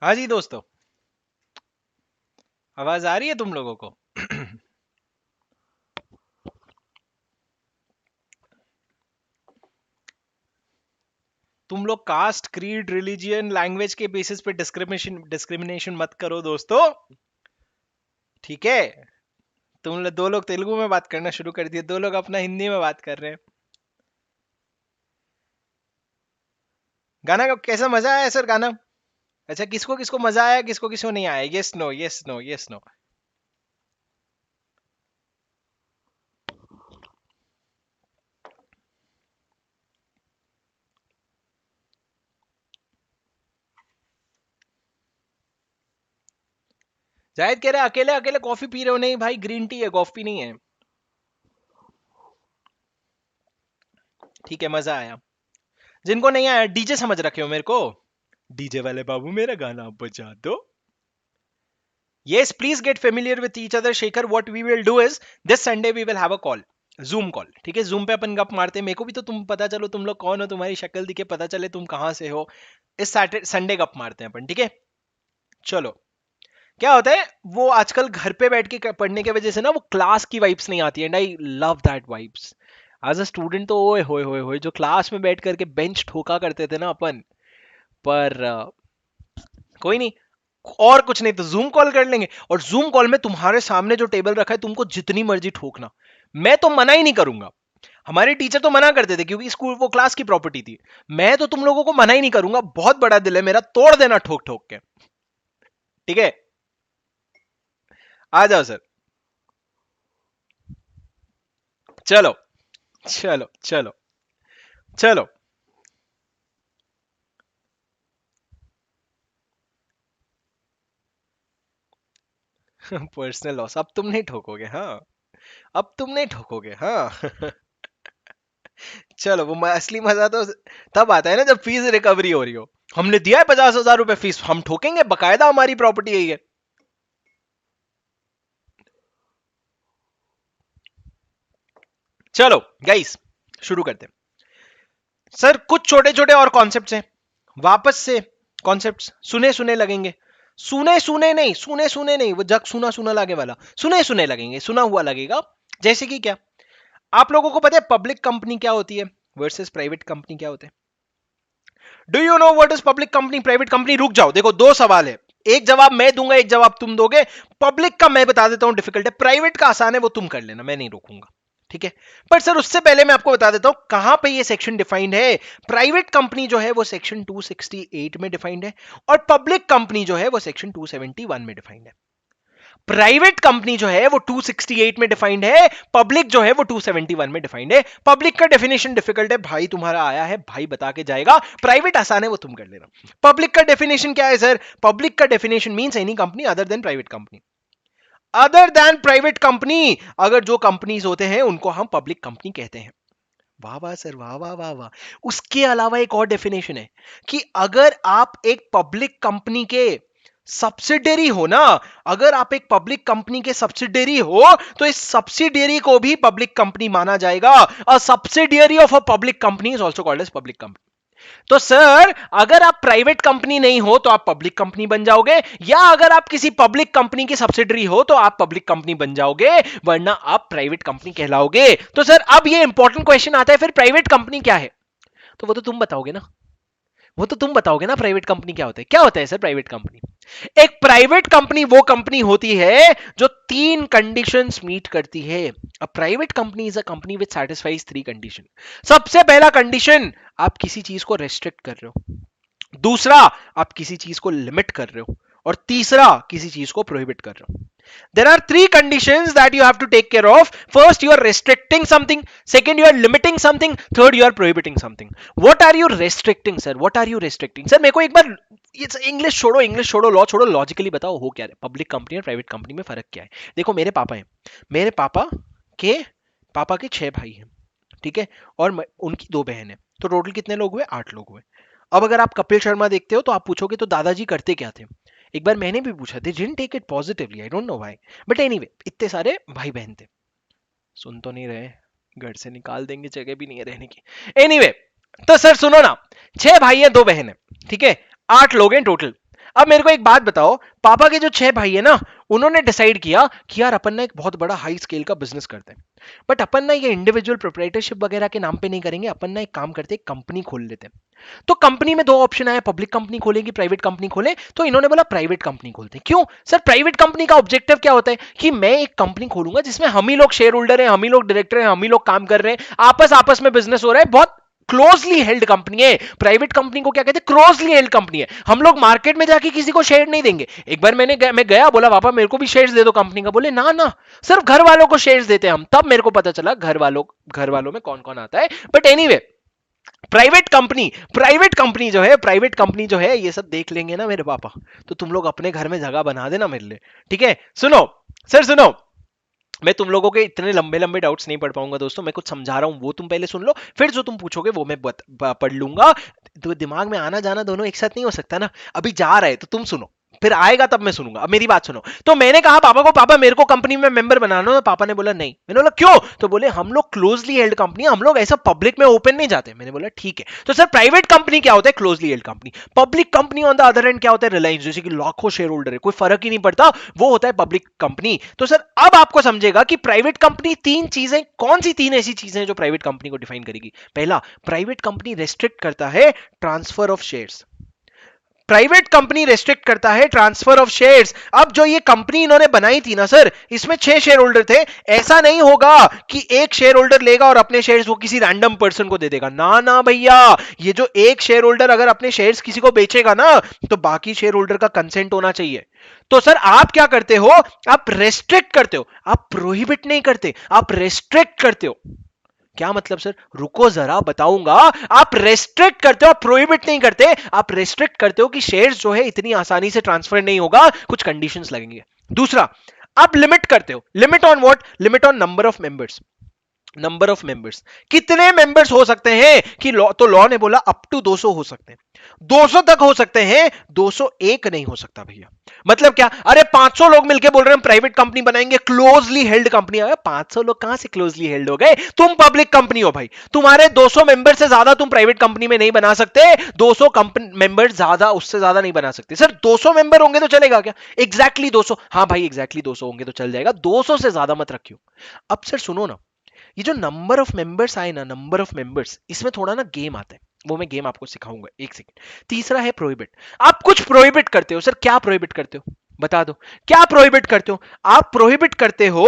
हाँ जी दोस्तों, आवाज आ रही है तुम लोगों को? तुम लोग कास्ट, क्रीड, रिलीजियन, लैंग्वेज के बेसिस पे डिस्क्रिमिनेशन मत करो दोस्तों। ठीक है? तुम लोग दो लोग तेलुगु में बात करना शुरू कर दिए, दो लोग अपना हिंदी में बात कर रहे हैं। गाना का कैसा मजा आया सर गाना? अच्छा, किसको किसको मजा आया, किसको किसको नहीं आया? Yes no, yes no, yes no. Zahid कह रहे अकेले अकेले कॉफी पी रहे हो। नहीं भाई, ग्रीन टी है, कॉफी नहीं है। ठीक है, मजा आया। जिनको नहीं आया डीजे समझ रखे हो मेरे को। डीजे वाले बाबू मेरा गाना बजा दो। Yes, please get familiar with each other, Shekhar. What we will do is this Sunday we will have a call, zoom call. ठीक है, जूम पे अपन गप मारते हैं। मेरे को भी तो तुम पता चलो तुम लोग कौन हो, तुम्हारी शक्ल दिखे पता चले तुम कहां से हो। इस सैटरडे संडे गप मारते हैं अपन, ठीक है? चलो। क्या होता है, वो आजकल घर पे बैठ के पढ़ने की वजह से ना वो क्लास की वाइब्स नहीं आती, and I love that vibes. As a student तो ओए होए होए होए, जो क्लास में बैठ करके बेंच ठोका करते थे ना अपन। पर कोई नहीं, और कुछ नहीं तो जूम कॉल कर लेंगे, और जूम कॉल में तुम्हारे सामने जो टेबल रखा है तुमको जितनी मर्जी ठोकना। मैं तो मना ही नहीं करूंगा। हमारे टीचर तो मना करते थे क्योंकि स्कूल वो क्लास की प्रॉपर्टी थी। मैं तो तुम लोगों को मना ही नहीं करूंगा, बहुत बड़ा दिल है मेरा, तोड़ देना ठोक ठोक के। ठीक है? आ जाओ सर। चलो चलो चलो चलो। पर्सनल लॉस अब तुम नहीं ठोकोगे, हाँ। अब तुम नहीं ठोकोगे, हाँ। चलो, वो असली मजा तो तब आता है ना जब फीस रिकवरी हो रही हो। हमने दिया है 50,000 रुपए फीस, हम ठोकेंगे, बकायदा हमारी प्रॉपर्टी यही है। चलो गाइस, शुरू करते हैं। सर कुछ छोटे छोटे और कॉन्सेप्ट्स हैं, वापस से कॉन्सेप्ट्स सुने सुने लगेंगे। सुने सुने नहीं, सुने सुने नहीं, वो जग सुना सुना लागे वाला। सुने सुने लगेंगे, सुना हुआ लगेगा। जैसे कि क्या, आप लोगों को पता है पब्लिक कंपनी क्या होती है वर्सेस प्राइवेट कंपनी क्या होते हैं? Do you know what is public company, private company? रुक जाओ, देखो दो सवाल है, एक जवाब मैं दूंगा, एक जवाब तुम दोगे। पब्लिक का मैं बता देता हूं डिफिकल्ट है, प्राइवेट का आसान है, वो तुम कर लेना, मैं नहीं रोकूंगा। ठीक है? पर सर उससे पहले मैं आपको बता देता हूं कहां पे ये सेक्शन डिफाइंड है। प्राइवेट कंपनी जो है वो सेक्शन 268 में डिफाइंड है, और पब्लिक कंपनी जो है वो सेक्शन 271 में डिफाइंड है। प्राइवेट कंपनी जो है वो 268 में डिफाइंड है, पब्लिक जो है वो 271 में डिफाइंड है। पब्लिक का डेफिनेशन डिफिकल्ट है भाई, तुम्हारा आया है भाई बता के जाएगा। प्राइवेट आसान है, वो तुम कर लेना। पब्लिक का डेफिनेशन क्या है सर? पब्लिक का definition means any company other than private company. Other than private company, अगर जो कंपनीज होते हैं उनको हम पब्लिक कंपनी कहते हैं। वाह वाह सर, वाह वाह वाह वाह। उसके अलावा एक और डेफिनेशन है कि अगर आप एक पब्लिक कंपनी के सब्सिडरी हो ना, अगर आप एक पब्लिक कंपनी के सब्सिडरी हो तो इस सब्सिडरी को भी पब्लिक कंपनी माना जाएगा। A subsidiary of a public company is also called as public company. तो सर अगर आप प्राइवेट कंपनी नहीं हो तो आप पब्लिक कंपनी बन जाओगे, या अगर आप किसी पब्लिक कंपनी की सब्सिडरी हो तो आप पब्लिक कंपनी बन जाओगे, वरना आप प्राइवेट कंपनी कहलाओगे। तो सर अब ये इंपॉर्टेंट क्वेश्चन आता है, फिर प्राइवेट कंपनी क्या है? तो वो तो तुम बताओगे ना, वो तो तुम बताओगे ना प्राइवेट कंपनी क्या होता है। क्या होता है सर प्राइवेट कंपनी? एक प्राइवेट कंपनी वो कंपनी होती है जो तीन कंडीशंस मीट करती है। A private company is a company which satisfies three condition. सबसे पहला कंडीशन, आप किसी चीज को रेस्ट्रिक्ट कर रहे हो। दूसरा, आप किसी चीज को लिमिट कर रहे हो। और तीसरा, किसी चीज को प्रोहिबिट कर रहे हो। There are three conditions that you have to take care of. First, you are restricting something. Second, you are limiting something. Third, you are prohibiting something. What are you restricting, sir? What are you restricting? Sir, मेरे को एक बार English छोड़ो, law छोड़ो, logically बताओ हो क्या है public company और प्राइवेट कंपनी में फर्क क्या है? देखो मेरे पापा हैं, मेरे के पापा के 6 भाई हैं, ठीक है, और उनकी 2 बहन है, तो टोटल कितने लोग हुए? 8 लोग हुए। अब अगर आप कपिल शर्मा देखते हो तो आप पूछोगे तो दादाजी करते क्या थे? एक बार मैंने भी पूछा, they didn't take it positively, I don't know why, but anyway इतने सारे भाई बहन थे। सुन तो नहीं रहे? घर से निकाल देंगे, जगह भी नहीं है रहने की। एनीवे, तो सर सुनो ना, 6 भाई हैं 2 बहन है, ठीक है, 8 लोग हैं टोटल। अब मेरे को एक बात बताओ, पापा के जो 6 भाई है ना, उन्होंने डिसाइड किया कि यार अपन ना एक बहुत बड़ा हाई स्केल का बिजनेस करते हैं, बट अपन ना ये इंडिविजुअल प्रोप्राइटरशिप वगैरह के नाम पे नहीं करेंगे, अपन ना एक काम करते हैं, कंपनी खोल लेते हैं। तो कंपनी में दो ऑप्शन आए, पब्लिक कंपनी खोलेंगे, प्राइवेट कंपनी खोले। तो इन्होंने बोला प्राइवेट कंपनी खोलते हैं। क्यों सर? प्राइवेट कंपनी का ऑब्जेक्टिव क्या होता है कि मैं एक कंपनी खोलूंगा जिसमें हम ही लोग शेयर होल्डर हैं, हम ही लोग डायरेक्टर हैं, हम ही लोग काम कर रहे हैं, आपस आपस में बिजनेस हो रहा है, बहुत क्लोजली हेल्ड कंपनी है। प्राइवेट कंपनी को क्या कहते हैं? क्लोजली हेल्ड कंपनी है। हम लोग मार्केट में जाके किसी को शेयर नहीं देंगे। एक बार मैं गया, बोला पापा मेरे को भी शेयर्स दे दो कंपनी का। बोले ना ना, सिर्फ घर वालों को शेयर्स देते हैं हम। तब मेरे को पता चला घर वालों में कौन कौन आता है। बट एनीवे, प्राइवेट कंपनी जो है ये सब देख लेंगे ना मेरे पापा, तो तुम लोग अपने घर में जगह बना देना मेरे लिए, ठीक है? सुनो सर, सुनो, मैं तुम लोगों के इतने लंबे लंबे डाउट्स नहीं पढ़ पाऊंगा दोस्तों, मैं कुछ समझा रहा हूं, वो तुम पहले सुन लो, फिर जो तुम पूछोगे वो मैं पढ़ लूंगा। तो दिमाग में आना जाना दोनों एक साथ नहीं हो सकता ना। अभी जा रहा है तो तुम सुनो, फिर आएगा तब मैं सुनूंगा। अब मेरी बात सुनो। तो मैंने कहा पापा को, पापा मेरे को कंपनी में मेंबर बनाना है। पापा ने बोला नहीं। मैंने बोला क्यों? तो बोले हम लोग क्लोजली हेल्ड कंपनी, हम लोग ऐसा पब्लिक में ओपन नहीं जाते। मैंने बोला ठीक है। तो सर प्राइवेट कंपनी क्या होता है? Closely held company. Public company on the other and क्या होता है? रिलायंस, जैसे कि लाखों शेयर होल्डर है, कोई फर्क ही नहीं पड़ता, वो होता है पब्लिक कंपनी। तो सर अब आपको समझेगा कि प्राइवेट कंपनी तीन चीजें, कौन सी तीन ऐसी चीजें हैं जो प्राइवेट कंपनी को डिफाइन करेगी। पहला, प्राइवेट कंपनी रेस्ट्रिक्ट करता है transfer of shares. Private company restrict करता है ट्रांसफर ऑफ शेयर्स। अब जो ये कंपनी इन्होंने बनाई थी ना सर, इसमें 6 शेयर होल्डर थे। ऐसा नहीं होगा कि एक शेयर होल्डर लेगा और अपने शेयर्स वो किसी रैंडम पर्सन को दे देगा। ना ना भैया, ये जो एक शेयर होल्डर अगर अपने शेयर्स किसी को बेचेगा ना, तो बाकी शेयर होल्डर का कंसेंट होना चाहिए। तो सर आप क्या करते हो? आप रेस्ट्रिक्ट करते हो, आप प्रोहिबिट नहीं करते, आप रेस्ट्रिक्ट करते हो। क्या मतलब सर? रुको जरा बताऊंगा। आप रेस्ट्रिक्ट करते हो, आप प्रोहिबिट नहीं करते। आप रेस्ट्रिक्ट करते हो कि शेयर्स जो है इतनी आसानी से ट्रांसफर नहीं होगा, कुछ कंडीशंस लगेंगे। दूसरा, आप लिमिट करते हो। Limit on what? Limit on number of members. Number of members, कितने मेंबर्स हो सकते हैं कि लॉ ने बोला अप टू 200 हो सकते हैं, 200 तक हो सकते हैं, 201 नहीं हो सकता भैया। मतलब क्या? अरे 500 लोग मिलके बोल रहे हैं प्राइवेट कंपनी बनाएंगे, क्लोजली हेल्ड कंपनी। अरे 500 लोग कहां से क्लोजली हेल्ड हो गए? तुम पब्लिक कंपनी हो भाई, तुम्हारे 200 मेंबर से ज्यादा तुम प्राइवेट कंपनी में नहीं बना सकते। 200 मेंबर ज्यादा, उससे ज्यादा नहीं बना सकते। सर 200 मेंबर होंगे तो चलेगा क्या? एग्जैक्टली 200। हाँ भाई एग्जैक्टली 200 होंगे तो चल जाएगा, 200 से ज्यादा मत रखियो। अब सर सुनो ना, ये जो नंबर ऑफ मेंबर्स आए ना, नंबर ऑफ मेंबर्स, इसमें थोड़ा ना गेम आता है, वो मैं गेम आपको सिखाऊंगा, एक सेकंड। तीसरा है प्रोहिबिट। आप कुछ प्रोहिबिट करते हो। सर क्या प्रोहिबिट करते हो? बता दो, क्या प्रोहिबिट करते हो? आप प्रोहिबिट करते हो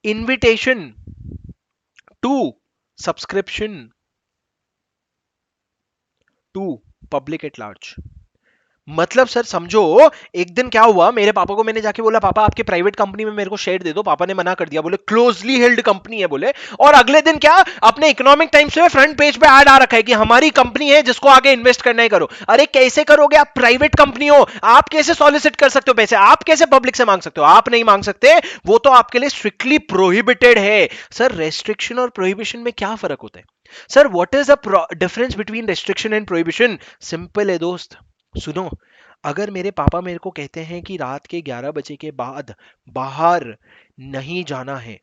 invitation to subscription to public at large. मतलब सर समझो, एक दिन क्या हुआ, मेरे पापा को मैंने जाके बोला पापा आपके प्राइवेट कंपनी में मेरे को शेयर दे दो। पापा ने मना कर दिया, बोले क्लोजली हेल्ड कंपनी है बोले। और अगले दिन क्या, अपने इकोनॉमिक टाइम्स में फ्रंट पेज पे ऐड आ रखा है कि हमारी कंपनी है, जिसको आगे इन्वेस्ट करना है करो। अरे कैसे करोगे? आप प्राइवेट कंपनी हो, आप कैसे सॉलिसिट कर सकते हो पैसे? आप कैसे पब्लिक से मांग सकते हो? आप नहीं मांग सकते, वो तो आपके लिए स्ट्रिक्टली प्रोहिबिटेड है। सर रेस्ट्रिक्शन और प्रोहिबिशन में क्या फर्क होता है? Sir what is the difference between restriction and prohibition? Simple है दोस्त, सुनो। अगर मेरे पापा मेरे को कहते हैं कि रात के 11 बजे के बाद बाहर नहीं जाना है,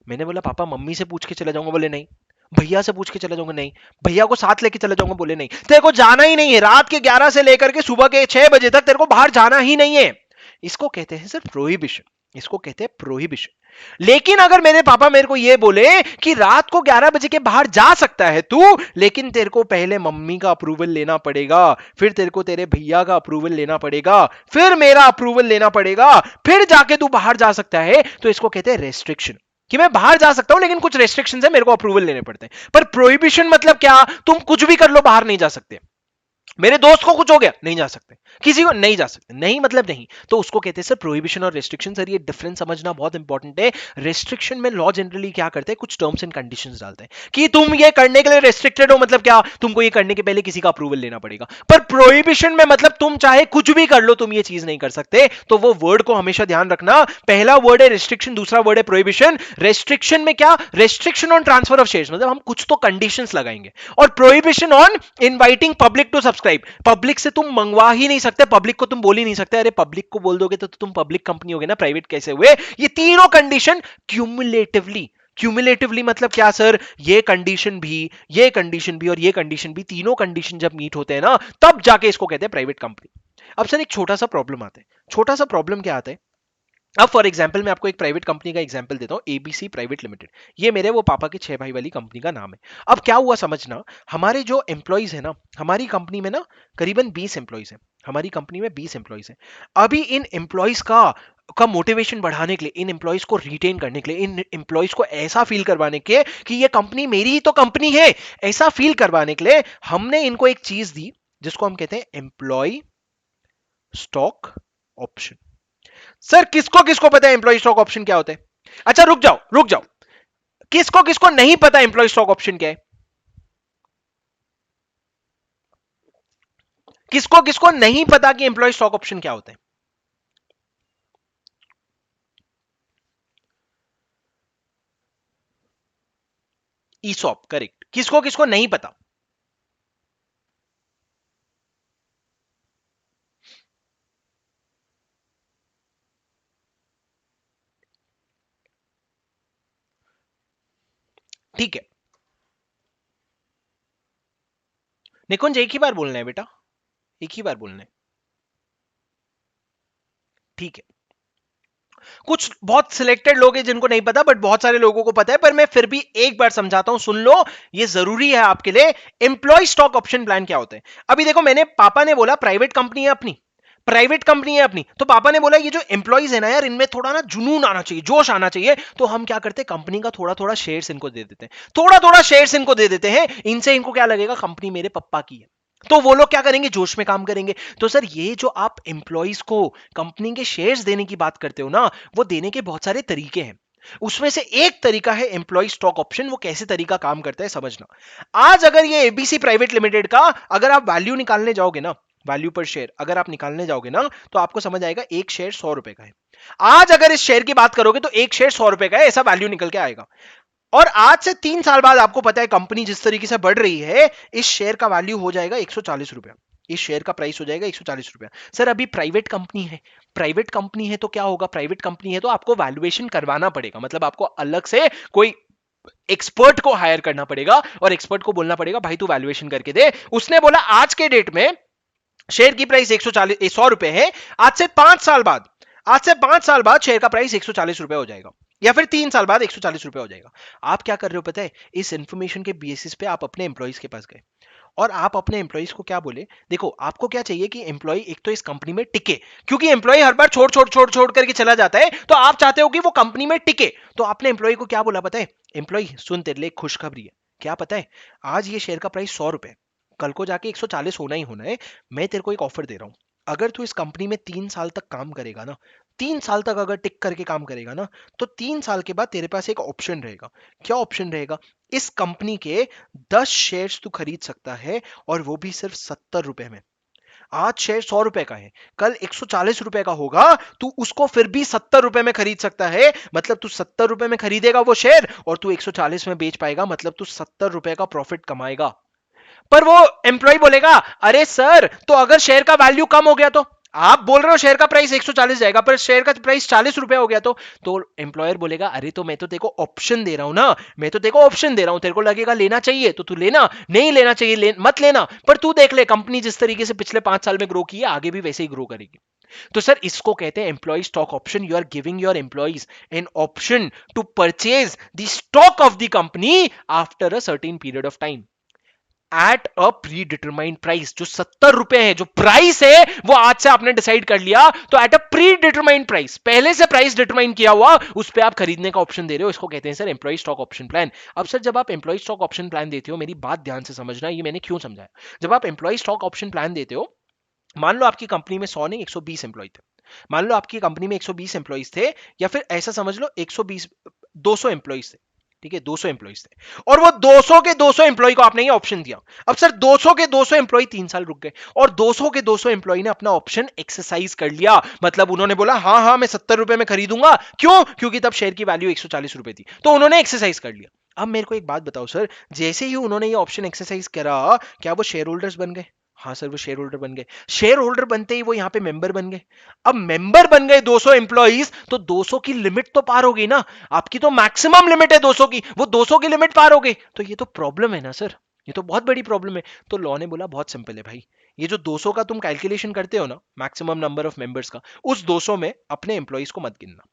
मैंने बोला पापा मम्मी से पूछ के चला जाऊंगा, बोले नहीं। भैया से पूछ के चला जाऊंगा, नहीं। भैया को साथ लेके चला जाऊंगा, बोले नहीं। तेरे को जाना ही नहीं है, रात के 11 से लेकर के सुबह के 6 बजे तक तेरे को बाहर जाना ही नहीं है। इसको कहते हैं सर प्रोहिबिशन, इसको कहते हैं प्रोहिबिशन। लेकिन अगर मेरे पापा मेरे को ये बोले कि रात को 11 बजे के बाहर जा सकता है तू, लेकिन तेरे को पहले मम्मी का अप्रूवल लेना पड़ेगा, फिर तेरे को तेरे भैया का अप्रूवल लेना पड़ेगा, फिर मेरा अप्रूवल लेना पड़ेगा, फिर जाके तू बाहर जा सकता है, तो इसको कहते हैं रेस्ट्रिक्शन। कि मैं बाहर जा सकता हूं लेकिन कुछ रेस्ट्रिक्शंस है, मेरे को अप्रूवल लेने पड़ते हैं। पर प्रोहिबिशन मतलब क्या? तुम कुछ भी कर लो, बाहर नहीं जा सकते। मेरे दोस्त को कुछ हो गया, नहीं जा सकते। किसी को नहीं जा सकते, नहीं मतलब नहीं, तो उसको कहते हैं सर प्रोहिबिशन और रेस्ट्रिक्शन। सर ये डिफरेंस समझना बहुत इंपॉर्टेंट है। रेस्ट्रिक्शन में लॉ जनरली क्या करते हैं, कुछ टर्म्स एंड कंडीशंस डालते हैं कि तुम ये करने के लिए रेस्ट्रिक्टेड हो, मतलब क्या, तुमको ये करने के पहले किसी का अप्रूवल लेना पड़ेगा। पर प्रोहिबिशन में मतलब तुम चाहे कुछ भी कर लो, तुम ये चीज नहीं कर सकते। तो वो वर्ड को हमेशा ध्यान रखना, पहला वर्ड है रेस्ट्रिक्शन, दूसरा वर्ड है प्रोहिबिशन। रेस्ट्रिक्शन में क्या, restriction on transfer of shares, मतलब हम कुछ तो कंडीशंस लगाएंगे। और prohibition on inviting public to subscribe. Public से तुम मंगवा ही नहीं सकते, पब्लिक को तुम बोल ही नहीं सकते। अरे पब्लिक को बोल दोगे तो तुम पब्लिक कंपनी होगे ना, प्राइवेट कैसे हुए? ये तीनों कंडीशन क्यूमुलेटिवली मतलब क्या सर? ये कंडीशन भी, ये कंडीशन भी और ये कंडीशन भी, तीनों कंडीशन जब मीट होते हैं ना, तब जाके इसको कहते हैं प्राइवेट कंपनी। अब सर एक छोटा सा प्रॉब्लम आता है, छोटा सा प्रॉब्लम क्या आता है, अब फॉर एग्जाम्पल मैं आपको एक प्राइवेट कंपनी का एग्जाम्पल देता हूं, एबीसी प्राइवेट लिमिटेड। ये मेरे वो पापा के 6 भाई वाली कंपनी का नाम है। अब क्या हुआ समझना, हमारे जो एम्प्लॉइज है ना, हमारी कंपनी में ना करीबन 20 एम्प्लॉइज हैं, हमारी कंपनी में 20 एम्प्लॉइज हैं। अभी इन एम्प्लॉइज का मोटिवेशन बढ़ाने के लिए, इन एम्प्लॉइज को रिटेन करने के लिए, इन एम्प्लॉइज को ऐसा फील करवाने के कि ये कंपनी मेरी ही तो कंपनी है, ऐसा फील करवाने के लिए हमने इनको एक चीज दी जिसको हम कहते हैं एम्प्लॉय स्टॉक ऑप्शन। सर किसको किसको पता है एम्प्लॉय स्टॉक ऑप्शन क्या होता है? अच्छा रुक जाओ रुक जाओ, किसको किसको नहीं पता एम्प्लॉय स्टॉक ऑप्शन क्या है? किसको किसको नहीं पता कि एम्प्लॉय स्टॉक ऑप्शन क्या होता है? ESOP, correct. किसको किसको नहीं पता? ठीक है निकुंज, एक ही बार बोलना है बेटा, एक ही बार बोलना है। ठीक है, कुछ बहुत सिलेक्टेड लोग हैं जिनको नहीं पता, बट बहुत सारे लोगों को पता है, पर मैं फिर भी एक बार समझाता हूं, सुन लो, ये जरूरी है आपके लिए। एम्प्लॉय स्टॉक ऑप्शन प्लान क्या होते हैं? अभी देखो, मैंने पापा ने बोला प्राइवेट कंपनी है अपनी, प्राइवेट कंपनी है अपनी, तो पापा ने बोला ये जो एम्प्लॉइज है ना यार, इनमें थोड़ा ना जुनून आना चाहिए, जोश आना चाहिए, तो हम क्या करते हैं, कंपनी का थोड़ा थोड़ा शेयर्स इनको दे देते हैं, थोड़ा थोड़ा शेयर्स इनको दे देते हैं। इनसे इनको क्या लगेगा, कंपनी मेरे पप्पा की है, तो वो लोग क्या करेंगे, जोश में काम करेंगे। तो सर ये जो आप एम्प्लॉइज को कंपनी के शेयर्स देने की बात करते हो ना, वो देने के बहुत सारे तरीके हैं, उसमें से एक तरीका है एम्प्लॉय स्टॉक ऑप्शन। वो कैसे तरीका काम करता है समझना। आज अगर ये एबीसी प्राइवेट लिमिटेड का अगर आप वैल्यू निकालने जाओगे ना, वैल्यू पर शेयर अगर आप निकालने जाओगे ना, तो आपको समझ आएगा एक शेयर 100 रुपए का है। आज अगर इस शेयर की बात करोगे तो एक शेयर 100 रुपए का है, ऐसा वैल्यू निकल के आएगा। और आज से 3 साल बाद आपको पता है कंपनी जिस तरीके से बढ़ रही है, इस शेयर का वैल्यू हो जाएगा 140 रुपया, इस शेयर का प्राइस हो जाएगा 140 रुपया। सर अभी प्राइवेट कंपनी है, प्राइवेट कंपनी है तो क्या होगा, प्राइवेट कंपनी है तो आपको वैल्यूएशन करवाना पड़ेगा, मतलब आपको अलग से कोई एक्सपर्ट को हायर करना पड़ेगा और एक्सपर्ट को बोलना पड़ेगा भाई तू वैल्यूएशन करके दे। उसने बोला आज के डेट में शेयर की प्राइस 100 रुपए है, आज से 5 साल बाद, आज से 5 साल बाद शेयर का प्राइस 140 रुपए हो जाएगा, या फिर 3 साल बाद 140 रुपए हो जाएगा। आप क्या कर रहे हो पता है, इस इंफॉर्मेशन के बेसिस पे आप अपने एम्प्लॉइज के पास गए और आप अपने एम्प्लॉइज को क्या बोले, देखो आपको क्या चाहिए कि एम्प्लॉय एक तो इस कंपनी में टिके, क्योंकि एम्प्लॉय हर बार छोड़ करके चला जाता है, तो आप चाहते हो कि वो कंपनी में टिके। तो आपने एम्प्लॉय को क्या बोला पता है, एम्प्लॉय सुन तेरे लिए खुशखबरी है, क्या पता है, आज ये शेयर का प्राइस 100 रुपए, कल को जाके 140 होना ही होना है। मैं तेरे को एक ऑफर दे रहा हूं, अगर तू इस कंपनी में 3 साल तक काम करेगा ना, 3 साल तक अगर टिक करके काम करेगा ना, तो 3 साल के बाद तेरे पास एक ऑप्शन रहेगा। क्या ऑप्शन रहेगा, इस कंपनी के 10 शेयर्स तू खरीद सकता है, और वो भी सिर्फ 70 रुपए में। आज शेयर 100 रुपए का है, कल 140 रुपए का होगा, तू उसको फिर भी 70 रुपए में खरीद सकता है। मतलब तू 70 रुपए में खरीदेगा वो शेयर, और तू 140 में बेच पाएगा, मतलब तू 70 रुपए का प्रॉफिट कमाएगा। पर वो एम्प्लॉय बोलेगा अरे सर, तो अगर शेयर का वैल्यू कम हो गया तो, आप बोल रहे हो शेयर का प्राइस 140 जाएगा पर शेयर का प्राइस 40 रुपए हो गया तो एम्प्लॉयर बोलेगा अरे तो मैं तो तेरे को ऑप्शन दे रहा हूं ना, मैं तो तेरे को ऑप्शन दे रहा हूं, तेरे को लगेगा लेना चाहिए तो तू लेना, नहीं लेना चाहिए मत लेना, पर तू देख ले कंपनी जिस तरीके से पिछले 5 साल में ग्रो की है, आगे भी वैसे ही ग्रो करेगी। तो सर इसको कहते हैं employ stock option. You are giving your employees an option to purchase the stock of the company after a certain period of time at a predetermined price. जो 70 रुपए है, जो प्राइस है वो आज से आपने डिसाइड कर लिया, तो eight a predetermined price, पहले से प्राइस डिटरमाइन किया हुआ, उस पर आप खरीदने का ऑप्शन दे रहे हो। इसको कहते हैं sir employ stock option plan. अब सर जब आप एम्प्लॉय स्टॉक ऑप्शन प्लान देते हो, मेरी बात ध्यान से समझना, ये मैंने क्यों समझाया। जब आप एम्प्लॉय स्टॉक ऑप्शन प्लान देते हो, मान लो आपकी कंपनी में 100 नहीं 120 एम्प्लॉय थे, मान लो आपकी कंपनी में 120 एम्प्लॉइज थे, या फिर ऐसा समझ लो 120 200 एम्प्लॉइज थे, ठीक है 200 एम्प्लॉइज थे, और वो 200 के 200 एम्प्लॉय को आपने ये ऑप्शन दिया। अब सर 200 के 200 एम्प्लॉय 3 साल रुक गए, और 200 के 200 एम्प्लॉय ने अपना ऑप्शन एक्सरसाइज कर लिया, मतलब उन्होंने बोला हाँ हाँ मैं 70 रुपए में खरीदूंगा, क्यों, क्योंकि तब शेयर की वैल्यू 140 रुपए थी, तो उन्होंने एक्सरसाइज कर लिया। अब मेरे को एक बात बताओ सर, जैसे ही उन्होंने ये ऑप्शन एक्सरसाइज करा, क्या वो शेयर होल्डर्स बन गए? हाँ सर वो शेयर होल्डर बन गए। शेयर होल्डर बनते ही वो यहाँ पे मेंबर बन गए। अब मेंबर बन गए 200 एम्प्लॉइज, तो 200 की लिमिट तो पार हो गई ना, आपकी तो मैक्सिमम लिमिट है 200 की, वो 200 की लिमिट पार हो गई, तो ये तो प्रॉब्लम है ना सर, ये तो बहुत बड़ी प्रॉब्लम है। तो लॉ ने बोला बहुत सिंपल है भाई, ये जो 200 का तुम कैलकुलेशन करते हो ना, मैक्सिमम नंबर ऑफ मेंबर्स का, उस 200 में अपने एम्प्लॉइज को मत गिनना।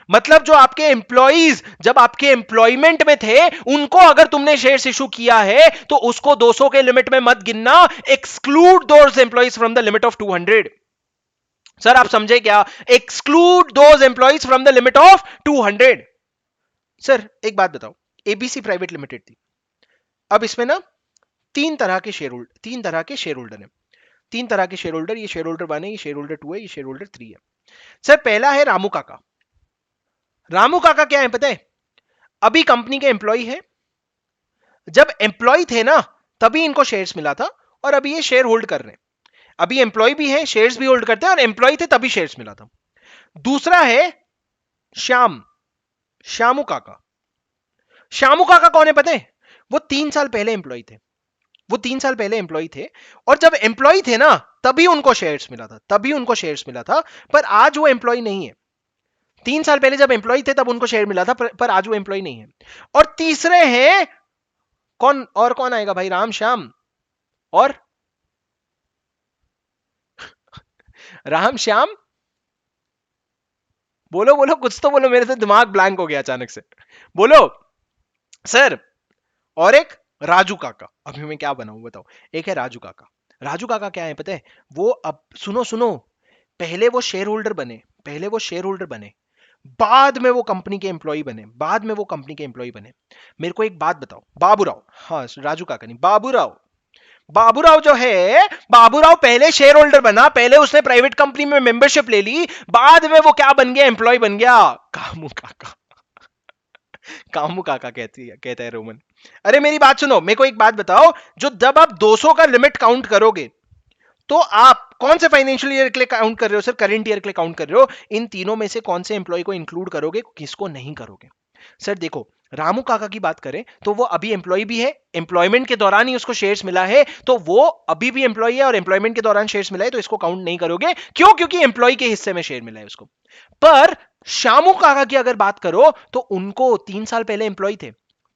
मतलब जो आपके एम्प्लॉइज जब आपके एम्प्लॉयमेंट में थे, उनको अगर तुमने शेयर्स इशू किया है तो उसको 200 के लिमिट में मत गिनना। Exclude those employees from the limit of 200। Sir आप समझे क्या? Exclude those employees from the limit of 200। Sir एक बात बताओ, एबीसी प्राइवेट लिमिटेड थी, अब इसमें ना तीन तरह के शेयर होल्डर है। तीन तरह के शेयर होल्डर, ये शेयर होल्डर 1 है, ये शेयर होल्डर 2 है, ये शेयर होल्डर 3 है। सर पहला है रामू काका। रामू काका क्या है पता है? अभी कंपनी के एम्प्लॉय है, जब एम्प्लॉय थे ना तभी इनको शेयर्स मिला था, और अभी ये शेयर होल्ड कर रहे हैं। अभी एम्प्लॉय भी है, शेयर्स भी होल्ड करते हैं, और एम्प्लॉय थे तभी शेयर्स मिला था। दूसरा है श्यामू काका। श्यामू काका कौन है पता है? वो 3 साल पहले एम्प्लॉय थे। वो 3 साल पहले एम्प्लॉय थे, और जब एम्प्लॉय थे ना तभी उनको शेयर्स मिला था, तभी उनको शेयर्स मिला था। पर आज वो एम्प्लॉय नहीं है। 3 साल पहले जब एम्प्लॉय थे तब उनको शेयर मिला था, पर आज वो एम्प्लॉय नहीं है। और तीसरे हैं कौन? और कौन आएगा भाई? राम श्याम और राम श्याम। बोलो बोलो, कुछ तो बोलो, मेरे से दिमाग ब्लैंक हो गया अचानक से। बोलो सर। और एक राजू काका। अभी मैं क्या बनाऊं बताओ? एक है राजू काका। राजू काका क्या है पता है? वो, अब सुनो सुनो, पहले वो शेयर होल्डर बने, पहले वो शेयर होल्डर बने, बाद में वो कंपनी के एम्प्लॉय बने, बाद में वो कंपनी के एम्प्लॉय बने। मेरे को एक बात बताओ, बाबूराव, हाँ राजू काका नहीं, बाबूराव। बाबूराव जो है, बाबूराव पहले शेयर होल्डर बना, पहले उसने प्राइवेट कंपनी में मेंबरशिप ले ली, बाद में वो क्या बन गया? एम्प्लॉय बन गया। कामू काका। कामू काका कहता है रोमन। अरे मेरी बात सुनो, मेरे को एक बात बताओ, जो जब आप 200 का लिमिट काउंट करोगे तो आप कौन से फाइनेंशियल ईयर के लिए काउंट कर रहे हो? सर करंट ईयर के लिए काउंट कर रहे हो। इन तीनों में से कौन से एम्प्लॉय को इंक्लूड करोगे, किसको नहीं करोगे? सर देखो, रामू काका की बात करें तो वो अभी एम्प्लॉय भी है, एम्प्लॉयमेंट के दौरान ही उसको शेयर्स मिला है, तो वो अभी भी एम्प्लॉय है और एम्प्लॉयमेंट के दौरान शेयर्स मिला है, तो इसको काउंट नहीं करोगे। क्यों? क्योंकि एम्प्लॉय के हिस्से में शेयर मिला है उसको। पर श्यामू काका की अगर बात करो तो उनको 3 साल पहले एम्प्लॉय थे,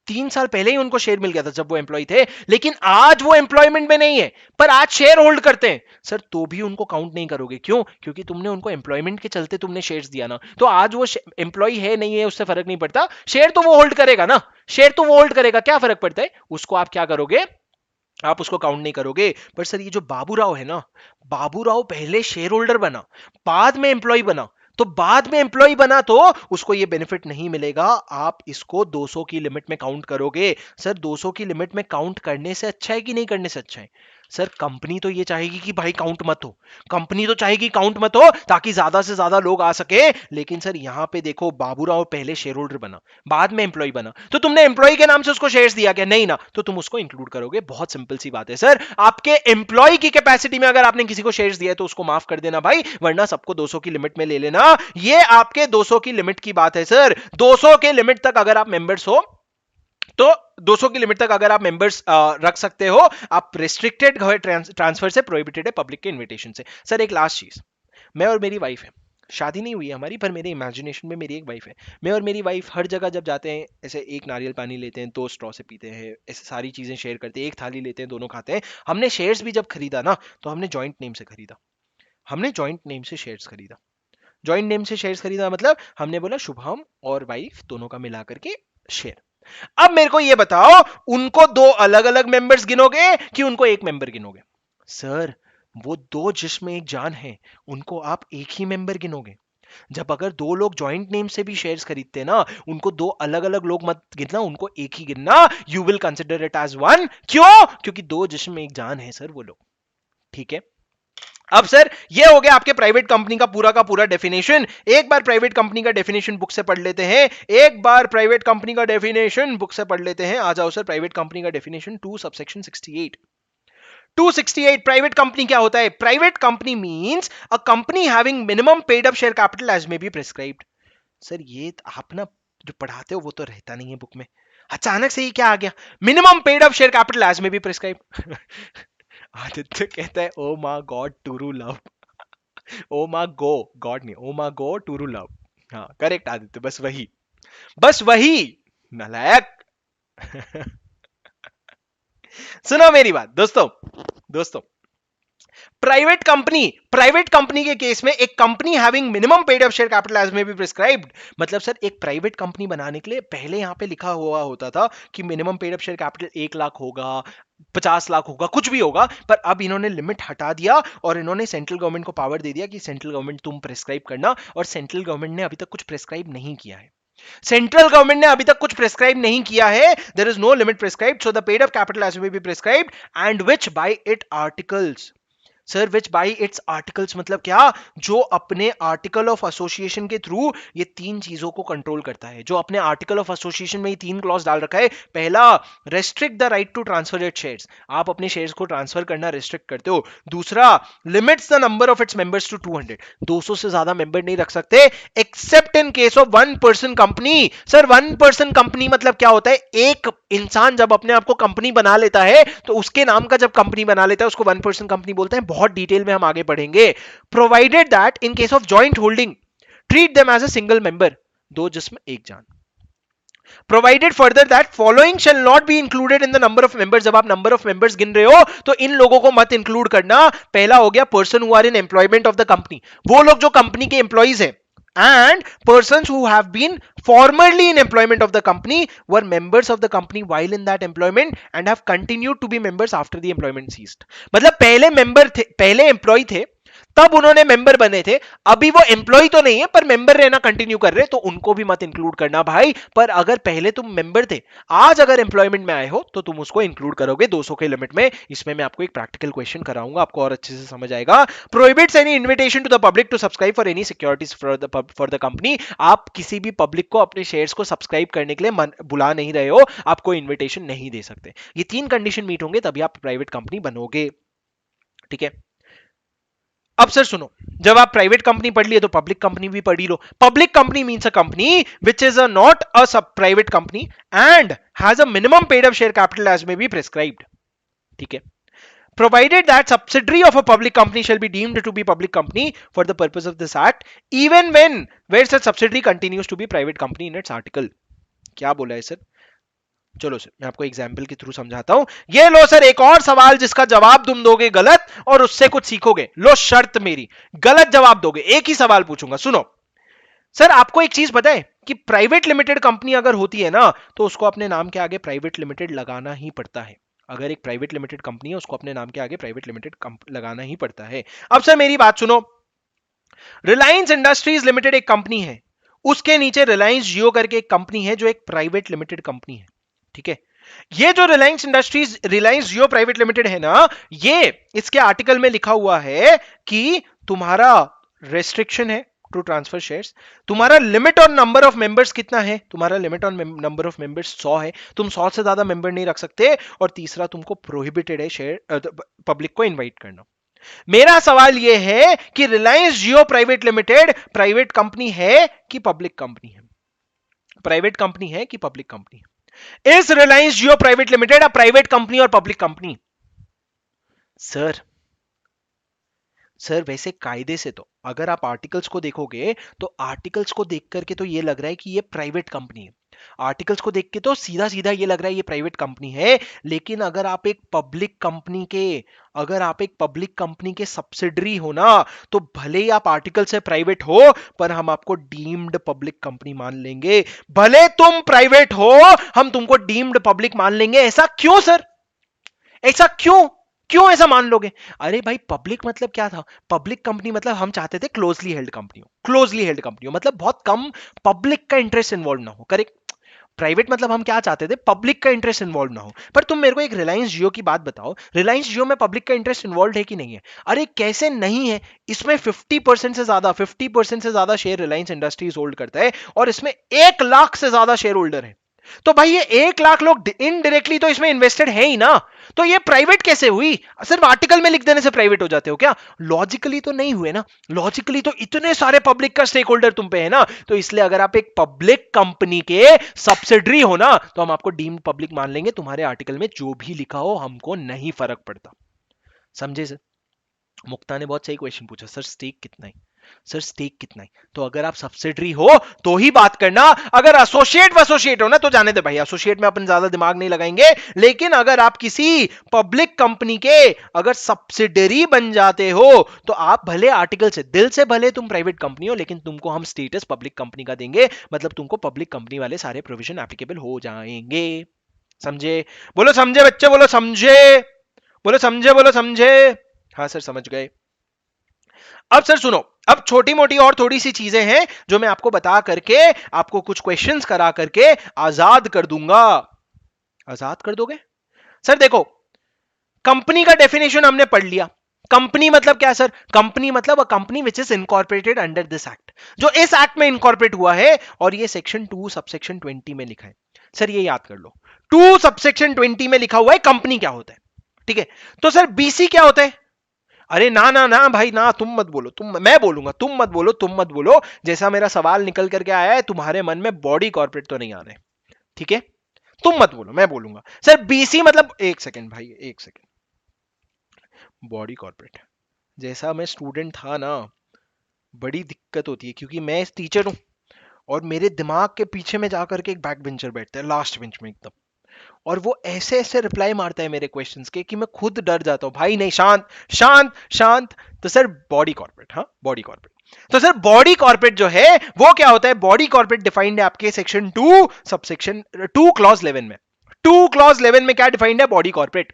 3 साल पहले ही उनको शेयर मिल गया था जब वो एम्प्लॉय थे, लेकिन आज वो एम्प्लॉयमेंट में नहीं है, पर आज शेयर होल्ड करते हैं। सर तो भी उनको काउंट नहीं करोगे। क्यों? क्योंकि तुमने उनको एम्प्लॉयमेंट के चलते तुमने शेयर्स दिया ना, तो आज वो एम्प्लॉय है नहीं है उससे फर्क नहीं पड़ता, शेयर तो वो होल्ड करेगा ना, शेयर तो वो होल्ड करेगा, क्या फर्क पड़ता है? उसको आप क्या करोगे? आप उसको काउंट नहीं करोगे। पर सर ये जो बाबूराव है ना, बाबूराव पहले शेयर होल्डर बना, बाद में एम्प्लॉय बना, तो बाद में एम्प्लॉय बना तो उसको ये बेनिफिट नहीं मिलेगा। आप इसको 200 की लिमिट में काउंट करोगे। सर 200 की लिमिट में काउंट करने से अच्छा है कि नहीं करने से अच्छा है? सर कंपनी तो ये चाहेगी कि भाई काउंट मत हो, कंपनी तो चाहेगी काउंट मत हो ताकि ज्यादा से ज्यादा लोग आ सके। लेकिन सर यहां पे देखो, बाबूराव पहले शेयर होल्डर बना, बाद में एम्प्लॉय बना, तो तुमने एम्प्लॉय के नाम से उसको शेयर्स दिया क्या? नहीं ना, तो तुम उसको इंक्लूड करोगे। बहुत सिंपल सी बात है सर। आपके एम्प्लॉय की कैपेसिटी में अगर आपने किसी को शेयर्स दिया है तो उसको माफ कर देना भाई, वरना सबको 200 की लिमिट में ले लेना। ये आपके 200 की लिमिट की बात है सर। 200 के लिमिट तक अगर आप मेंबर्स हो तो 200 की लिमिट तक अगर आप मेंबर्स रख सकते हो। आप रिस्ट्रिक्टेड ट्रांसफर से, प्रोहिबिटेड है पब्लिक के इन्विटेशन से। सर एक लास्ट चीज, मैं और मेरी वाइफ है, शादी नहीं हुई है हमारी, पर मेरे इमेजिनेशन में मेरी एक वाइफ है। मैं और मेरी वाइफ हर जगह जब जाते हैं, ऐसे एक नारियल पानी लेते हैं, 2 स्ट्रॉ से पीते हैं, ऐसे सारी चीजें शेयर करते हैं, एक थाली लेते हैं, दोनों खाते हैं। हमने शेयर्स भी जब खरीदा ना, तो हमने जॉइंट नेम से खरीदा, हमने जॉइंट नेम से शेयर्स खरीदा। जॉइंट नेम से शेयर्स खरीदा मतलब हमने बोला शुभम और वाइफ दोनों का मिला करके शेयर। अब मेरे को ये बताओ, उनको 2 अलग अलग मेंबर्स गिनोगे कि उनको एक मेंबर गिनोगे? सर वो 2 जिस्म एक जान है, उनको आप एक ही मेंबर गिनोगे। जब अगर 2 लोग जॉइंट नेम से भी शेयर्स खरीदते हैं ना, उनको 2 अलग अलग लोग मत गिनना, उनको एक ही गिनना। You will consider it as one. क्यों? क्योंकि 2 जिस्म एक जान है सर वो लोग। ठीक है। अब सर ये हो गया आपके प्राइवेट कंपनी का पूरा डेफिनेशन। एक बार प्राइवेट कंपनी का डेफिनेशन बुक से पढ़ लेते हैं, एक बार प्राइवेट कंपनी का डेफिनेशन बुक से पढ़ लेते हैं। आ जाओ सर, प्राइवेट कंपनी का डेफिनेशन 2 सबसेक्शन 68। 268 प्राइवेट कंपनी क्या होता है? Private company means a company having minimum paid up share capital as may be prescribed. Sir ये आप ना जो पढ़ाते हो वो तो रहता नहीं है बुक में, अचानक से ही क्या आ गया? Minimum paid up share capital as may be prescribed. Aditya कहता है ओ मा गॉड टू लव। ओ मा गो, गॉड नहीं, ओ मा गो टू लव। हाँ करेक्ट आदित्य, बस वही, बस वही। नालायक। सुनो मेरी बात दोस्तों, दोस्तों प्राइवेट कंपनी के केस में एक company having minimum paid up share capital as may be prescribed, मतलब सर एक प्राइवेट कंपनी बनाने के लिए पहले यहां पे लिखा हुआ होता था कि minimum paid up share capital 1 lakh होगा, 50 लाख होगा, कुछ भी होगा, पर अब इन्होंने लिमिट हटा दिया और इन्होंने सेंट्रल गवर्नमेंट को पावर दे दिया कि सेंट्रल गवर्नमेंट तुम प्रिस्क्राइब करना, और सेंट्रल गवर्नमेंट ने अभी तक कुछ प्रिस्क्राइब नहीं किया है। सेंट्रल गवर्नमेंट ने अभी तक कुछ प्रिस्क्राइब नहीं किया है, there is no limit prescribed, so the paid up capital as may be prescribed and which by it articles. Sir which by its articles मतलब क्या? जो अपने आर्टिकल ऑफ एसोसिएशन के थ्रू ये तीन चीजों को कंट्रोल करता है, जो अपने आर्टिकल ऑफ एसोसिएशन में ये तीन क्लॉज डाल रखा है। पहला, restrict the right to transfer its shares, आप अपने शेयर्स को ट्रांसफर करना रेस्ट्रिक्ट करते हो। दूसरा, limits the number of its members to 200, 200 से ज्यादा मेंबर नहीं रख सकते except in case of one person company. Sir one person company मतलब क्या होता है? एक इंसान जब अपने आप को कंपनी बना लेता है तो उसके नाम का जब कंपनी बना लेता है उसको वन पर्सन कंपनी बोलते हैं। बहुत डिटेल में हम आगे पढ़ेंगे। Provided that in case of joint holding treat them as a single member, दो जिस्म एक जान। Provided further that following shall not be included in the number of members, जब आप नंबर ऑफ मेंबर्स गिन रहे हो तो इन लोगों को मत इंक्लूड करना। पहला हो गया person who are in employment of the company, वो लोग जो कंपनी के एम्प्लॉइज हैं, and persons who have been formerly in employment of the company were members of the company while in that employment and have continued to be members after the employment ceased। मतलब पहले member थे, पहले employ थे, तब उन्होंने member बने थे, अभी वो एम्प्लॉय तो नहीं है पर मेंबर रहना कंटिन्यू कर रहे, तो उनको भी मत इंक्लूड करना भाई। पर अगर पहले तुम मेंबर थे, आज अगर एम्प्लॉयमेंट में आए हो तो तुम उसको इंक्लूड करोगे 200 के लिमिट में। इसमें मैं आपको एक प्रैक्टिकल क्वेश्चन कराऊंगा, आपको और अच्छे से समझ आएगा। Prohibits any invitation to the public to subscribe for any securities for the company, आप किसी भी पब्लिक को अपने शेयर्स को सब्सक्राइब करने के लिए बुला नहीं रहे हो, आप कोई इन्विटेशन नहीं दे सकते। ये तीन कंडीशन मीट होंगे तभी आप प्राइवेट कंपनी बनोगे, ठीक है। अब सर सुनो, जब आप प्राइवेट कंपनी पढ़ लिए तो पब्लिक कंपनी भी पढ़ी लो। Public company means a company which is a not a sub private company and has a minimum paid up share capital as may be prescribed, ठीक है। Provided that subsidiary of a public company shall be deemed to be public company for the purpose of this act, even when where such subsidiary continues to be private company in its article। क्या बोला है sir? चलो sir मैं आपको example के through समझाता हूं। ये लो सर एक और सवाल जिसका जवाब तुम दोगे गलत और उससे कुछ सीखोगे। लो शर्त मेरी, गलत जवाब दोगे, एक ही सवाल पूछूंगा, सुनो। सर आपको एक चीज पता है कि प्राइवेट लिमिटेड कंपनी अगर होती है ना तो उसको अपने नाम के आगे प्राइवेट लिमिटेड लगाना ही पड़ता है। अगर एक प्राइवेट लिमिटेड कंपनी है उसको अपने नाम के आगे प्राइवेट लिमिटेड लगाना ही पड़ता है। अब सर मेरी बात सुनो, रिलायंस इंडस्ट्रीज लिमिटेड एक कंपनी है, उसके नीचे रिलायंस जियो करके एक कंपनी है जो एक प्राइवेट लिमिटेड कंपनी है, ठीक है। ये जो रिलायंस इंडस्ट्रीज रिलायंस जियो प्राइवेट लिमिटेड है ना, ये इसके आर्टिकल में लिखा हुआ है कि तुम्हारा रेस्ट्रिक्शन है टू ट्रांसफर शेयर्स, तुम्हारा limit on number of members कितना है, तुम्हारा limit on number of members 100 है, तुम 100 से ज्यादा मेंबर नहीं रख सकते, और तीसरा तुमको प्रोहिबिटेड है शेयर पब्लिक को इनवाइट करना। मेरा सवाल यह है कि रिलायंस जियो प्राइवेट लिमिटेड प्राइवेट कंपनी है कि पब्लिक कंपनी है? प्राइवेट कंपनी है कि पब्लिक कंपनी है? Is Reliance Jio private limited a private company और पब्लिक कंपनी? सर वैसे कायदे से तो अगर आप आर्टिकल्स को देखोगे तो आर्टिकल्स को देख करके तो ये लग रहा है कि ये प्राइवेट कंपनी है, आर्टिकल्स को देख के तो सीधा सीधा ये लग रहा है ये प्राइवेट कंपनी है। लेकिन अगर आप एक पब्लिक कंपनी के सब्सिडरी हो ना, तो भले ही आप आर्टिकल से प्राइवेट हो पर हम आपको डीम्ड पब्लिक कंपनी मान लेंगे। भले तुम प्राइवेट हो हम तुमको डीम्ड पब्लिक मान लेंगे। ऐसा क्यों सर? ऐसा क्यों क्यों ऐसा मान लोगे? अरे भाई पब्लिक मतलब क्या था? पब्लिक कंपनी मतलब हम चाहते थे क्लोजली हेल्ड कंपनी हो, क्लोजली हेल्ड कंपनी हो मतलब बहुत कम पब्लिक का इंटरेस्ट इन्वॉल्व ना हो, करेक्ट। प्राइवेट मतलब हम क्या चाहते थे? पब्लिक का इंटरेस्ट इन्वॉल्व ना हो। पर तुम मेरे को एक रिलायंस जियो की बात बताओ, रिलायंस जियो में पब्लिक का इंटरेस्ट इन्वॉल्व है कि नहीं है? अरे कैसे नहीं है? इसमें 50% से ज्यादा शेयर रिलायंस इंडस्ट्रीज होल्ड करता है और इसमें 1 लाख से ज्यादा शेयर होल्डर है। तो भाई ये 1 लाख लोग इनडायरेक्टली तो इसमें इन्वेस्टेड है ही ना, तो ये प्राइवेट कैसे हुई? सिर्फ आर्टिकल में लिख देने से प्राइवेट हो जाते हो क्या? लॉजिकली तो नहीं हुए ना, लॉजिकली तो इतने सारे पब्लिक का स्टेक होल्डर तुम पे है ना, तो इसलिए अगर आप एक पब्लिक कंपनी के सब्सिडरी हो ना तो हम आपको डीम्ड पब्लिक मान लेंगे। तुम्हारे आर्टिकल में जो भी लिखा हो हमको नहीं फर्क पड़ता, समझे सर? मुक्ता ने बहुत सही क्वेश्चन पूछा, सर स्टेक कितना है? सर स्टेक कितना है? तो अगर आप सब्सिडरी हो तो ही बात करना, अगर एसोसिएट हो ना तो जाने दे भाई, एसोसिएट में अपन ज्यादा दिमाग नहीं लगाएंगे। लेकिन अगर आप किसी पब्लिक कंपनी के अगर सब्सिडरी बन जाते हो तो आप भले आर्टिकल से, दिल से भले तुम प्राइवेट कंपनी हो, लेकिन तुमको हम स्टेटस पब्लिक कंपनी का देंगे, मतलब तुमको पब्लिक कंपनी वाले सारे प्रोविजन एप्लीकेबल हो जाएंगे। समझे? बोलो समझे बच्चे, बोलो समझे, बोलो समझे, बोलो समझे। हाँ सर समझ गए। अब सर सुनो, अब छोटी मोटी और थोड़ी सी चीजें हैं जो मैं आपको बता करके, आपको कुछ क्वेश्चंस करा करके आजाद कर दूंगा। आजाद कर दोगे? सर देखो, कंपनी का डेफिनेशन हमने पढ़ लिया। कंपनी मतलब क्या सर? कंपनी मतलब अ company which is incorporated under this act, जो इस एक्ट में इनकॉर्पोरेट हुआ है, और ये सेक्शन 2 सबसेक्शन 20 में लिखा है। सर ये याद कर लो, 2 सबसेक्शन 20 में लिखा हुआ है कंपनी क्या होता है। ठीक है, तो सर बीसी क्या होता है? अरे ना ना ना भाई ना, तुम मत बोलो, तुम, मैं बोलूंगा, तुम मत बोलो, तुम मत बोलो। जैसा मेरा सवाल निकल करके आया है तुम्हारे मन में बॉडी कॉर्पोरेट तो नहीं आ रहे, ठीक है? तुम मत बोलो, मैं बोलूंगा। सर बीसी मतलब, एक सेकंड भाई, एक सेकंड। बॉडी कॉर्पोरेट, जैसा मैं स्टूडेंट था ना, बड़ी दिक्कत होती है क्योंकि मैं टीचर हूं और मेरे दिमाग के पीछे में जाकर के एक बैक बेंचर बैठता है, लास्ट बेंच में एकदम, और वो ऐसे ऐसे रिप्लाई मारता है मेरे क्वेश्चंस के कि मैं खुद डर जाता हूं। भाई नहीं, शांत शांत शांत। तो सर बॉडी कॉर्पोरेट, हाँ बॉडी कॉर्पोरेट। तो सर बॉडी कॉर्पोरेट जो है वो क्या होता है? बॉडी कॉर्पोरेट डिफाइंड है आपके सेक्शन 2 सबसेक्शन 2 क्लॉज 11 में। 2 क्लॉज 11 में क्या डिफाइंड है? Body corporate.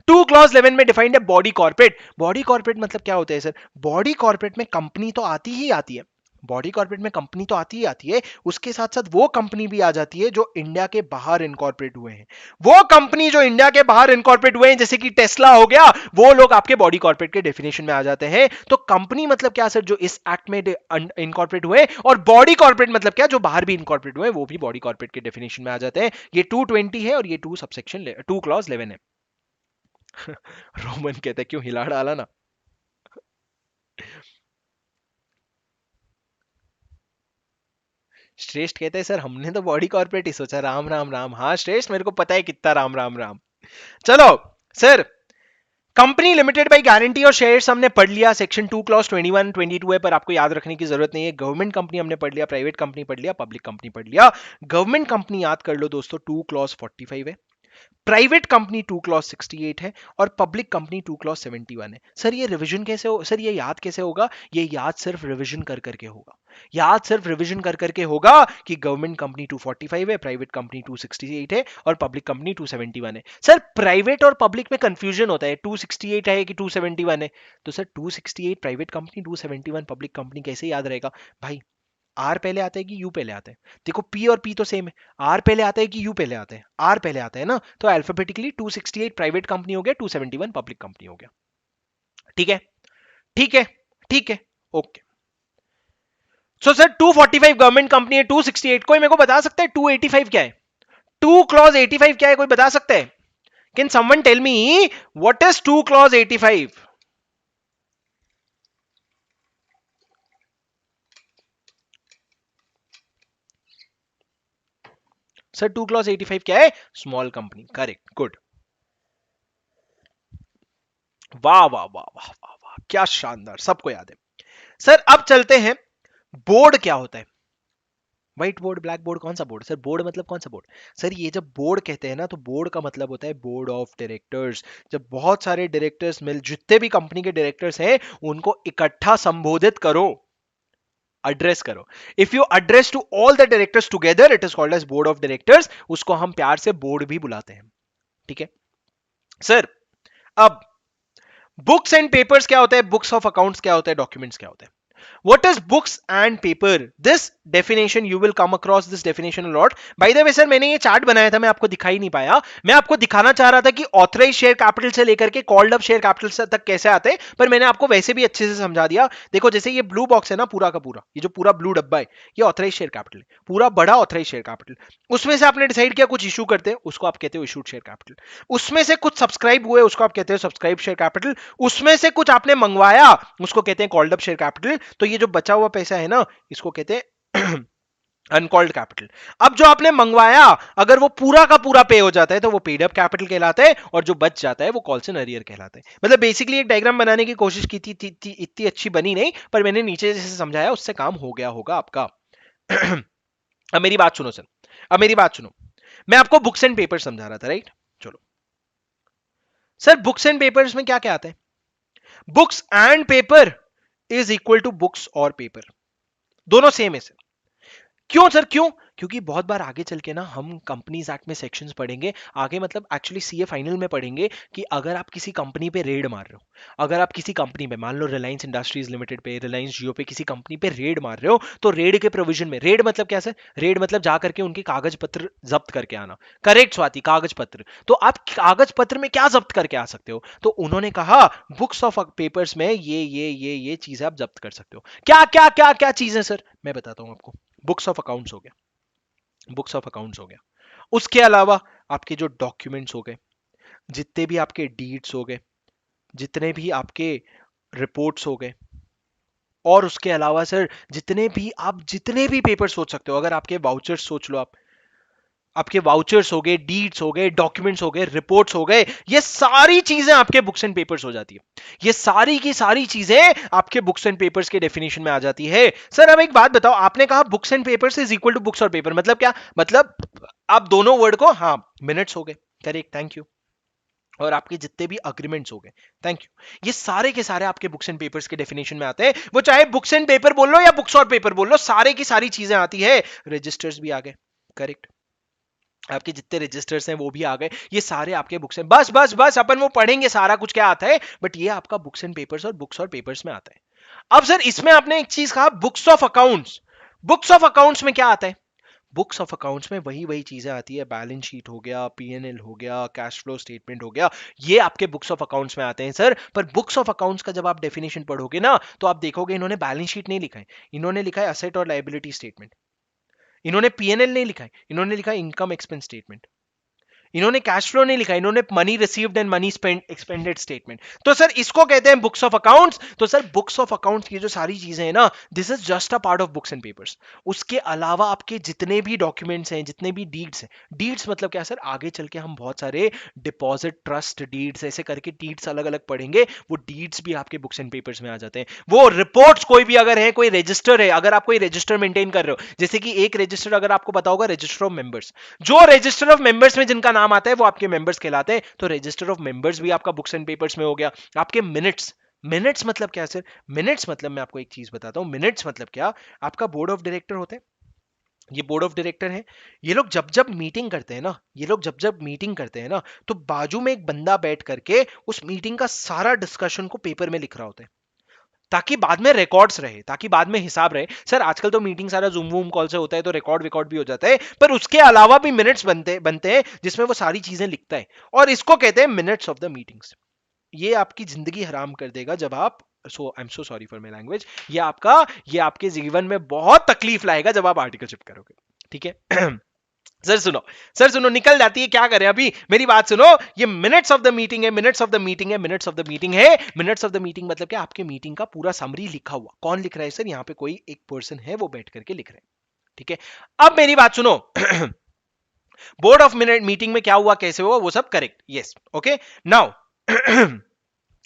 2 क्लॉज 11 में डिफाइंड है बॉडी कॉर्पोरेट। बॉडी कॉर्पोरेट मतलब क्या होता है सर? बॉडी कॉर्पोरेट में कंपनी तो आती ही आती है, बॉडी कॉर्पोरेट में कंपनी तो आती ही आती है, उसके साथ साथ वो कंपनी भी आ जाती है जो इंडिया के बाहर इनकॉर्पोरेट हुए हैं। वो कंपनी जो इंडिया के बाहर इनकॉर्पोरेट हुए हैं, जैसे कि टेस्ला हो गया, वो लोग आपके बॉडी कॉर्पोरेट के डेफिनेशन में आ जाते हैं। तो कंपनी मतलब क्या सर? जो इस एक्ट में इनकॉर्पोरेट हुए, और बॉडी कॉर्पोरेट मतलब क्या? जो बाहर भी इनकॉर्पोरेट हुए, वो भी बॉडी कॉर्पोरेट के डेफिनेशन में आ जाते हैं। ये 220 है और ये 2 सबसेक्शन 2 क्लॉज 11 है। रोमन कहते हैं क्यों हिला डाला ना। श्रेष्ठ कहते हैं सर हमने तो बॉडी कॉर्पोरेट ही सोचा, राम राम राम। हाँ श्रेष्ठ, मेरे को पता है कितना राम राम राम। चलो sir, company limited by guarantee और शेयर्स हमने पढ़ लिया, सेक्शन 2 क्लॉज 21 22 है, पर आपको याद रखने की जरूरत नहीं है। गवर्नमेंट कंपनी हमने पढ़ लिया, प्राइवेट कंपनी पढ़ लिया, पब्लिक कंपनी पढ़ लिया। गवर्नमेंट कंपनी याद कर लो दोस्तों, 2 क्लॉज 45 है। प्राइवेट कंपनी 2 क्लॉज 68 है और पब्लिक कंपनी 2 क्लॉज 71 है। सर ये रिवीजन कैसे हो? सर ये याद कैसे होगा? ये याद सिर्फ रिवीजन कर करके होगा। याद सिर्फ रिवीजन कर करके होगा कि गवर्नमेंट कंपनी 245 है, प्राइवेट कंपनी 268 है और पब्लिक कंपनी 271 है। सर प्राइवेट और पब्लिक में कंफ्यूजन होता है, 268 है कि 271 है। तो sir 268 private company, 271 public company, कैसे याद रहेगा भाई? आर पहले आता है कि यू पहले आता है? देखो पी और पी तो सेम है, आर पहले आता है कि यू पहले आता है? आर पहले आता है ना, तो अल्फाबेटिकली 268 प्राइवेट कंपनी हो गया, 271 पब्लिक कंपनी हो गया। ठीक है, ठीक है, ठीक है, okay. So sir 245 government company है, 268 कोई मेरे को बता सकता है 285 क्या है? 2 क्लॉज 85 क्या है, कोई बता सकता है? Can someone tell me what is 2 clause 85? Sir 2 clause 85 क्या है? Small company, correct, good. वाह वाह वाह वाह वाह वाह, क्या शानदार, सबको याद है। सर अब चलते हैं, बोर्ड क्या होता है? व्हाइट बोर्ड, ब्लैक बोर्ड, कौन सा बोर्ड? सर बोर्ड मतलब कौन सा बोर्ड? सर ये जब बोर्ड कहते हैं ना, तो बोर्ड का मतलब होता है बोर्ड ऑफ डायरेक्टर्स। जब बहुत सारे डायरेक्टर्स मिल, जितने भी कंपनी के डायरेक्टर्स हैं, उनको इकट्ठा संबोधित करो, एड्रेस करो। If you address to all the directors together, it is called as board of directors. उसको हम प्यार से बोर्ड भी बुलाते हैं। ठीक है सर। अब बुक्स एंड पेपर्स क्या होता है? बुक्स ऑफ अकाउंट्स क्या होता है? डॉक्यूमेंट्स क्या होता है? What is books and paper? This definition you will come across this definition a lot. By the way sir, मैंने ये चार्ट बनाया था, मैं आपको दिखाई नहीं पाया। मैं आपको दिखाना चाह रहा था कि ऑथराइज शेयर कैपिटल से लेकर के कॉल्ड अप शेयर कैपिटल तक कैसे आते हैं, पर मैंने आपको वैसे भी अच्छे से समझा दिया। देखो जैसे ये ब्लू बॉक्स है ना, पूरा का पूरा, ये जो पूरा ब्लू डब्बा है, ये ऑथराइज शेयर कैपिटल है, पूरा बड़ा ऑथराइज शेयर कैपिटल। उसमें से आपने डिसाइड किया कुछ इशू करते हैं, उसको आप कहते हो इशूड शेयर कैपिटल। उसमें से कुछ सब्सक्राइब हुए, उसको आप कहते हो सब्सक्राइब शेयर कैपिटल। उसमें से कुछ आपने मंगवाया, उसको कहते हैं कॉल्ड अप शेयर कैपिटल। तो ये जो बचा हुआ पैसा है ना, इसको कहते हैं अनकॉल्ड कैपिटल। अब जो आपने मंगवाया अगर वो पूरा का पूरा पे हो जाता है तो वो पेड अप कैपिटल कहलाता है, और जो बच जाता है वो कॉल्स इन अरियर कहलाता है। मतलब बेसिकली एक डायग्राम बनाने की कोशिश की थी, इतनी अच्छी बनी नहीं, पर मैंने नीचे जैसे समझाया उससे काम हो गया होगा आपका। अब मेरी बात सुनो सर, अब मेरी बात सुनो, मैं आपको बुक्स एंड पेपर समझा रहा था, राइट? चलो सर, बुक्स एंड पेपर्स में क्या क्या आता है? Books and paper is equal to books और पेपर, दोनों सेम है सर। क्यों सर, क्यों? क्योंकि बहुत बार आगे चल के ना हम कंपनीज एक्ट में सेक्शंस पढ़ेंगे आगे, मतलब एक्चुअली सीए फाइनल में पढ़ेंगे कि अगर आप किसी कंपनी पे रेड मार रहे हो, अगर आप किसी कंपनी पे मान लो रिलायंस इंडस्ट्रीज लिमिटेड पे, रिलायंस जियो पे किसी कंपनी पे रेड मार रहे हो, तो रेड के प्रोविजन में, रेड मतलब क्या सर? रेड मतलब जा करके उनके कागज पत्र जब्त करके आना। करेक्ट स्वाति, कागज पत्र। तो आप कागज पत्र में क्या जब्त करके आ सकते हो? तो उन्होंने कहा बुक्स ऑफ पेपर्स में ये चीजें आप जब्त कर सकते हो। क्या क्या क्या क्या चीजें सर? मैं बताता हूं आपको। बुक्स ऑफ अकाउंट्स हो गया, बुक्स ऑफ अकाउंट्स हो गया। उसके अलावा आपके जो डॉक्यूमेंट्स हो गए, जितने भी आपके डीड्स हो गए, जितने भी आपके रिपोर्ट्स हो गए, और उसके अलावा सर जितने भी पेपर सोच सकते हो, अगर आपके वाउचर्स सोच लो आप, आपके वाउचर्स हो गए, डीड्स हो गए, डॉक्यूमेंट्स हो गए, रिपोर्ट्स हो गए, ये सारी चीजें आपके बुक्स एंड पेपर्स हो जाती है। ये सारी की सारी चीजें आपके बुक्स एंड पेपर्स के डेफिनेशन में आ जाती है। सर अब एक बात बताओ, आपने कहा books and papers is equal to books और पेपर, मतलब क्या? मतलब आप दोनों वर्ड को, हाँ, मिनट्स हो गए, करेक्ट, थैंक यू, और आपके जितने भी अग्रीमेंट्स हो गए, थैंक यू, ये सारे के सारे आपके बुक्स एंड पेपर्स के डेफिनेशन में आते हैं। वो चाहे बुक्स एंड पेपर बोल लो या बुक्स और पेपर बोल लो, सारे की सारी चीजें आती है। रजिस्टर्स भी आ गए, करेक्ट, आपके जितने रजिस्टर्स हैं वो भी आ गए, ये सारे आपके बुक्स हैं। बस बस बस अपन वो पढ़ेंगे सारा कुछ क्या आता है, बट ये आपका बुक्स एंड पेपर्स और बुक्स और पेपर्स में आता है। अब सर इसमें आपने एक चीज कहा, books of accounts. Books of accounts में क्या आता है? बुक्स ऑफ अकाउंट्स में वही वही चीजें आती है, बैलेंस शीट हो गया, पीएनएल हो गया, कैश फ्लो स्टेटमेंट हो गया, ये आपके बुक्स ऑफ अकाउंट्स में आते हैं सर। पर बुक्स ऑफ अकाउंट्स का जब आप डेफिनेशन पढ़ोगे ना, तो आप देखोगे इन्होंने बैलेंस शीट नहीं लिखा है, इन्होंने लिखा है असेट और लायबिलिटी स्टेटमेंट। इन्होंने पीएनएल नहीं लिखा है, इन्होंने लिखा है इनकम एक्सपेंस स्टेटमेंट। इन्होंने कैश फ्लो नहीं लिखा, इन्होंने money received and money spend expanded statement. तो सर इसको कहते हैं बुक्स ऑफ अकाउंट्स। तो सर बुक्स ऑफ अकाउंट्स की जो सारी चीजें हैं ना, this is just a part of books and papers. उसके अलावा आपके जितने भी डॉक्यूमेंट्स हैं, जितने भी डीड्स हैं, डीड्स मतलब क्या सर? आगे चल के हम बहुत सारे डिपॉजिट, ट्रस्ट डीड्स, ऐसे करके डीड्स अलग अलग पढ़ेंगे, वो डीड्स भी आपके बुक्स एंड पेपर्स में आ जाते हैं। वो रिपोर्ट्स कोई भी अगर है, कोई रजिस्टर है, अगर आप कोई रजिस्टर मेंटेन कर रहे हो, जैसे कि एक रजिस्टर अगर आपको पता होगा, रजिस्टर ऑफ मेंबर्स, जो रजिस्टर ऑफ मेंबर्स में जिनका नाम आता है वो आपके मेंबर्स कहलाते हैं। तो रजिस्टर ऑफ मेंबर्स भी आपका बुक्स एंड पेपर्स में हो गया। आपके मिनट्स, मिनट्स मतलब क्या सर? मिनट्स मतलब मैं आपको एक चीज बताता हूं, मिनट्स मतलब क्या? आपका बोर्ड ऑफ डायरेक्टर होते हैं, ये बोर्ड ऑफ डायरेक्टर है, ये लोग जब जब मीटिंग करते हैं ना, ये लोग जब जब मीटिंग करते हैं ना, तो बाजू में एक बंदा बैठ करके उस मीटिंग का सारा डिस्कशन को पेपर में लिख रहा होता है, ताकि बाद में रिकॉर्ड्स रहे, ताकि बाद में हिसाब रहे। सर आजकल तो मीटिंग सारा जूम वूम कॉल से होता है, तो रिकॉर्ड विकॉर्ड भी हो जाता है, पर उसके अलावा भी मिनट्स बनते बनते हैं जिसमें वो सारी चीजें लिखता है, और इसको कहते हैं मिनट्स ऑफ द मीटिंग्स। ये आपकी जिंदगी हराम कर देगा जब आप, so I am so sorry for my language, ये आपके जीवन में बहुत तकलीफ लाएगा जब आप आर्टिकलशिप करोगे, ठीक है? सर सुनो, सर सुनो, निकल जाती है, क्या करें अभी, मेरी बात सुनो। ये मिनट्स ऑफ द मीटिंग है, मिनट्स ऑफ द मीटिंग है, मिनट्स ऑफ द मीटिंग है। मिनट्स ऑफ द मीटिंग मतलब क्या? आपके मीटिंग का पूरा समरी लिखा हुआ। कौन लिख रहा है सर? यहाँ पे कोई एक पर्सन है, वो बैठ करके लिख रहे हैं, ठीक है? अब मेरी बात सुनो। बोर्ड ऑफ मिनट मीटिंग में क्या हुआ, कैसे हुआ, वो सब करेक्ट, यस, ओके। नाउ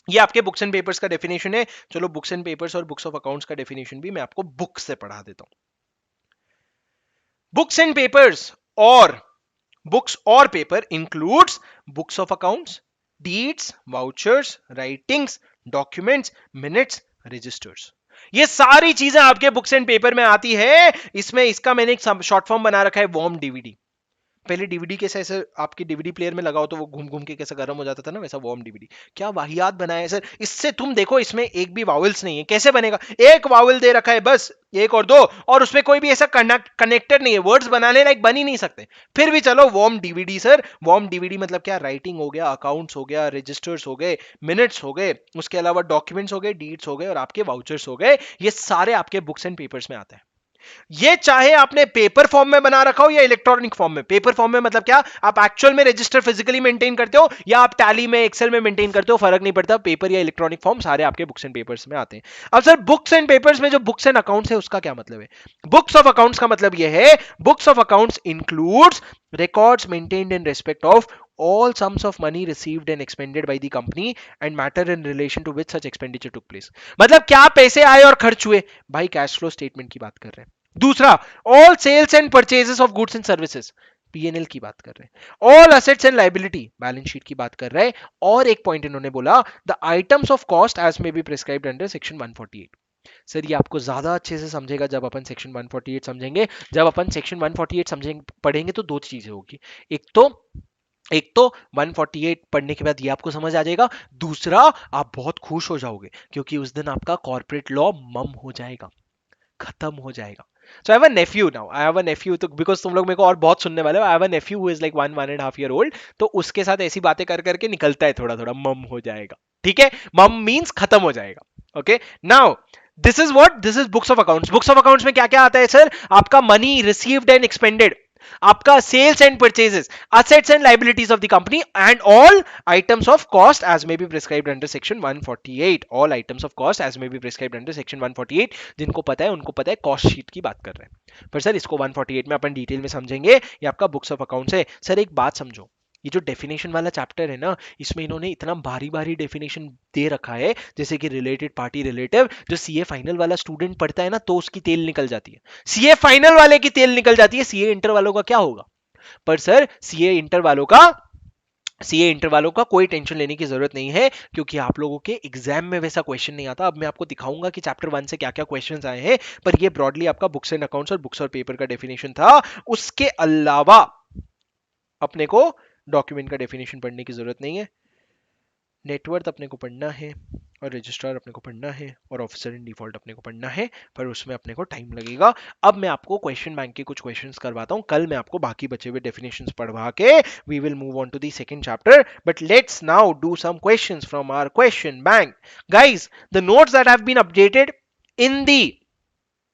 ये आपके बुक्स एंड पेपर्स का डेफिनेशन है। चलो बुक्स एंड पेपर्स और बुक्स ऑफ अकाउंट्स का डेफिनेशन भी मैं आपको बुक से पढ़ा देता हूं। बुक्स एंड पेपर्स और बुक्स और paper includes books of accounts, deeds, vouchers, writings, documents, minutes, registers. ये सारी चीजें आपके बुक्स एंड पेपर में आती है। इसमें इसका मैंने एक शॉर्ट फॉर्म बना रखा है, वॉर्म डीवीडी। पहले डीवीडी कैसे ऐसे आपकी डीवीडी प्लेयर में लगाओ तो वो घूम घूम के कैसे गर्म हो जाता था ना, वैसा वार्म डीवीडी। क्या वाहियात बनाया है सर। इससे तुम देखो, इसमें एक भी वावल्स नहीं है, कैसे बनेगा? एक वावल दे रखा है बस, एक और दो, और उसमें कोई भी ऐसा कनेक्टेड नहीं है, वर्ड्स बनाने लायक बन ही नहीं सकते। फिर भी चलो warm DVD sir. Warm DVD मतलब क्या? राइटिंग हो गया, अकाउंट्स हो गया, रजिस्टर्स हो गए, मिनट्स हो गए, उसके अलावा डॉक्यूमेंट्स हो गए, डीड्स हो गए, और आपके वाउचर्स हो गए। ये सारे आपके बुक्स एंड पेपर्स में आते हैं। ये चाहे आपने पेपर फॉर्म में बना रखा हो या इलेक्ट्रॉनिक फॉर्म में। पेपर फॉर्म में मतलब क्या, आप एक्चुअल में रजिस्टर फिजिकली मेंटेन करते हो या आप टैली में एक्सेल में मेंटेन करते हो, फर्क नहीं पड़ता, पेपर या इलेक्ट्रॉनिक फॉर्म सारे आपके बुक्स एंड पेपर्स में आते हैं। अब सर बुक्स एंड पेपर्स में जो बुक्स एंड अकाउंट्स है उसका क्या मतलब है? बुक्स ऑफ अकाउंट्स का मतलब यह है, books of accounts includes records maintained in respect of all sums of money received and expended by the company and matter in relation to which such expenditure took place। मतलब क्या पैसे आए और खर्च हुए, भाई कैश फ्लो स्टेटमेंट की बात कर रहे हैं। दूसरा, all sales and purchases of goods and services, PNL की बात कर रहे हैं। All assets and liability, balance sheet की बात कर रहे हैं। और एक पॉइंट इन्होंने बोला, the items of cost as may be prescribed under section 148। Sir ये आपको ज्यादा अच्छे से समझेगा जब अपन सेक्शन 148 समझेंगे। जब अपन सेक्शन 148 समझेंगे पढ़ेंगे तो दो चीजें होगी, एक तो 148 पढ़ने के बाद ये आपको समझ आ जाएगा, दूसरा आप बहुत खुश हो जाओगे क्योंकि उस दिन आपका कॉर्पोरेट लॉ मम हो जाएगा, खत्म हो जाएगा। So I have a nephew now. I have a nephew तो because तुम लोग मेरे को और बहुत सुनने वाले हो। I have a nephew who is like 1.5 year old। तो उसके साथ ऐसी बातें कर करके निकलता है थोड़ा थोड़ा, मम हो जाएगा। ठीक है, मम मीन्स खत्म हो जाएगा। Okay, now this is what, this is books of accounts. Books of accounts में क्या क्या आता है सर? आपका मनी रिसीव्ड एंड एक्सपेंडेड, आपका sales and purchases, assets and liabilities of the company and all items of cost as may be prescribed under section 148। All items of cost as may be prescribed under section 148। जिनको पता है उनको पता है, cost sheet की बात कर रहे हैं। पर सर इसको 148 में अपन डिटेल में समझेंगे, ये आपका बुक्स ऑफ अकाउंट्स है। सर एक बात समझो, ये जो डेफिनेशन वाला चैप्टर है ना, इसमें इन्होंने इतना भारी भारी डेफिनेशन दे रखा है, जैसे कि रिलेटेड पार्टी रिलेटिव, जो सीए फाइनल वाला स्टूडेंट पढ़ता है ना तो उसकी तेल निकल जाती है, सीए फाइनल वाले की तेल निकल जाती है। सीए इंटर वालों का क्या होगा? पर सर सीए इंटर वालों का कोई टेंशन लेने की जरूरत नहीं है, क्योंकि आप लोगों के एग्जाम में वैसा क्वेश्चन नहीं आता। अब मैं आपको दिखाऊंगा कि चैप्टर 1 से क्या क्या क्वेश्चंस आए हैं, पर ये ब्रॉडली आपका बुक्स एंड अकाउंट्स और बुक्स और पेपर का डेफिनेशन था। उसके अलावा अपने को डॉक्यूमेंट का डेफिनेशन पढ़ने की जरूरत नहीं है। नेटवर्थ अपने को पढ़ना है और रजिस्ट्रार अपने को पढ़ना है और ऑफिसर इन डिफॉल्ट अपने को पढ़ना है, पर उसमें अपने को टाइम लगेगा। अब मैं आपको क्वेश्चन बैंक के कुछ क्वेश्चंस करवाता हूं, कल मैं आपको बाकी बचे हुए डेफिनेशंस पढ़वा के we will move on to the second chapter. But let's now do some questions from our question bank. Guys, the notes that have been updated in the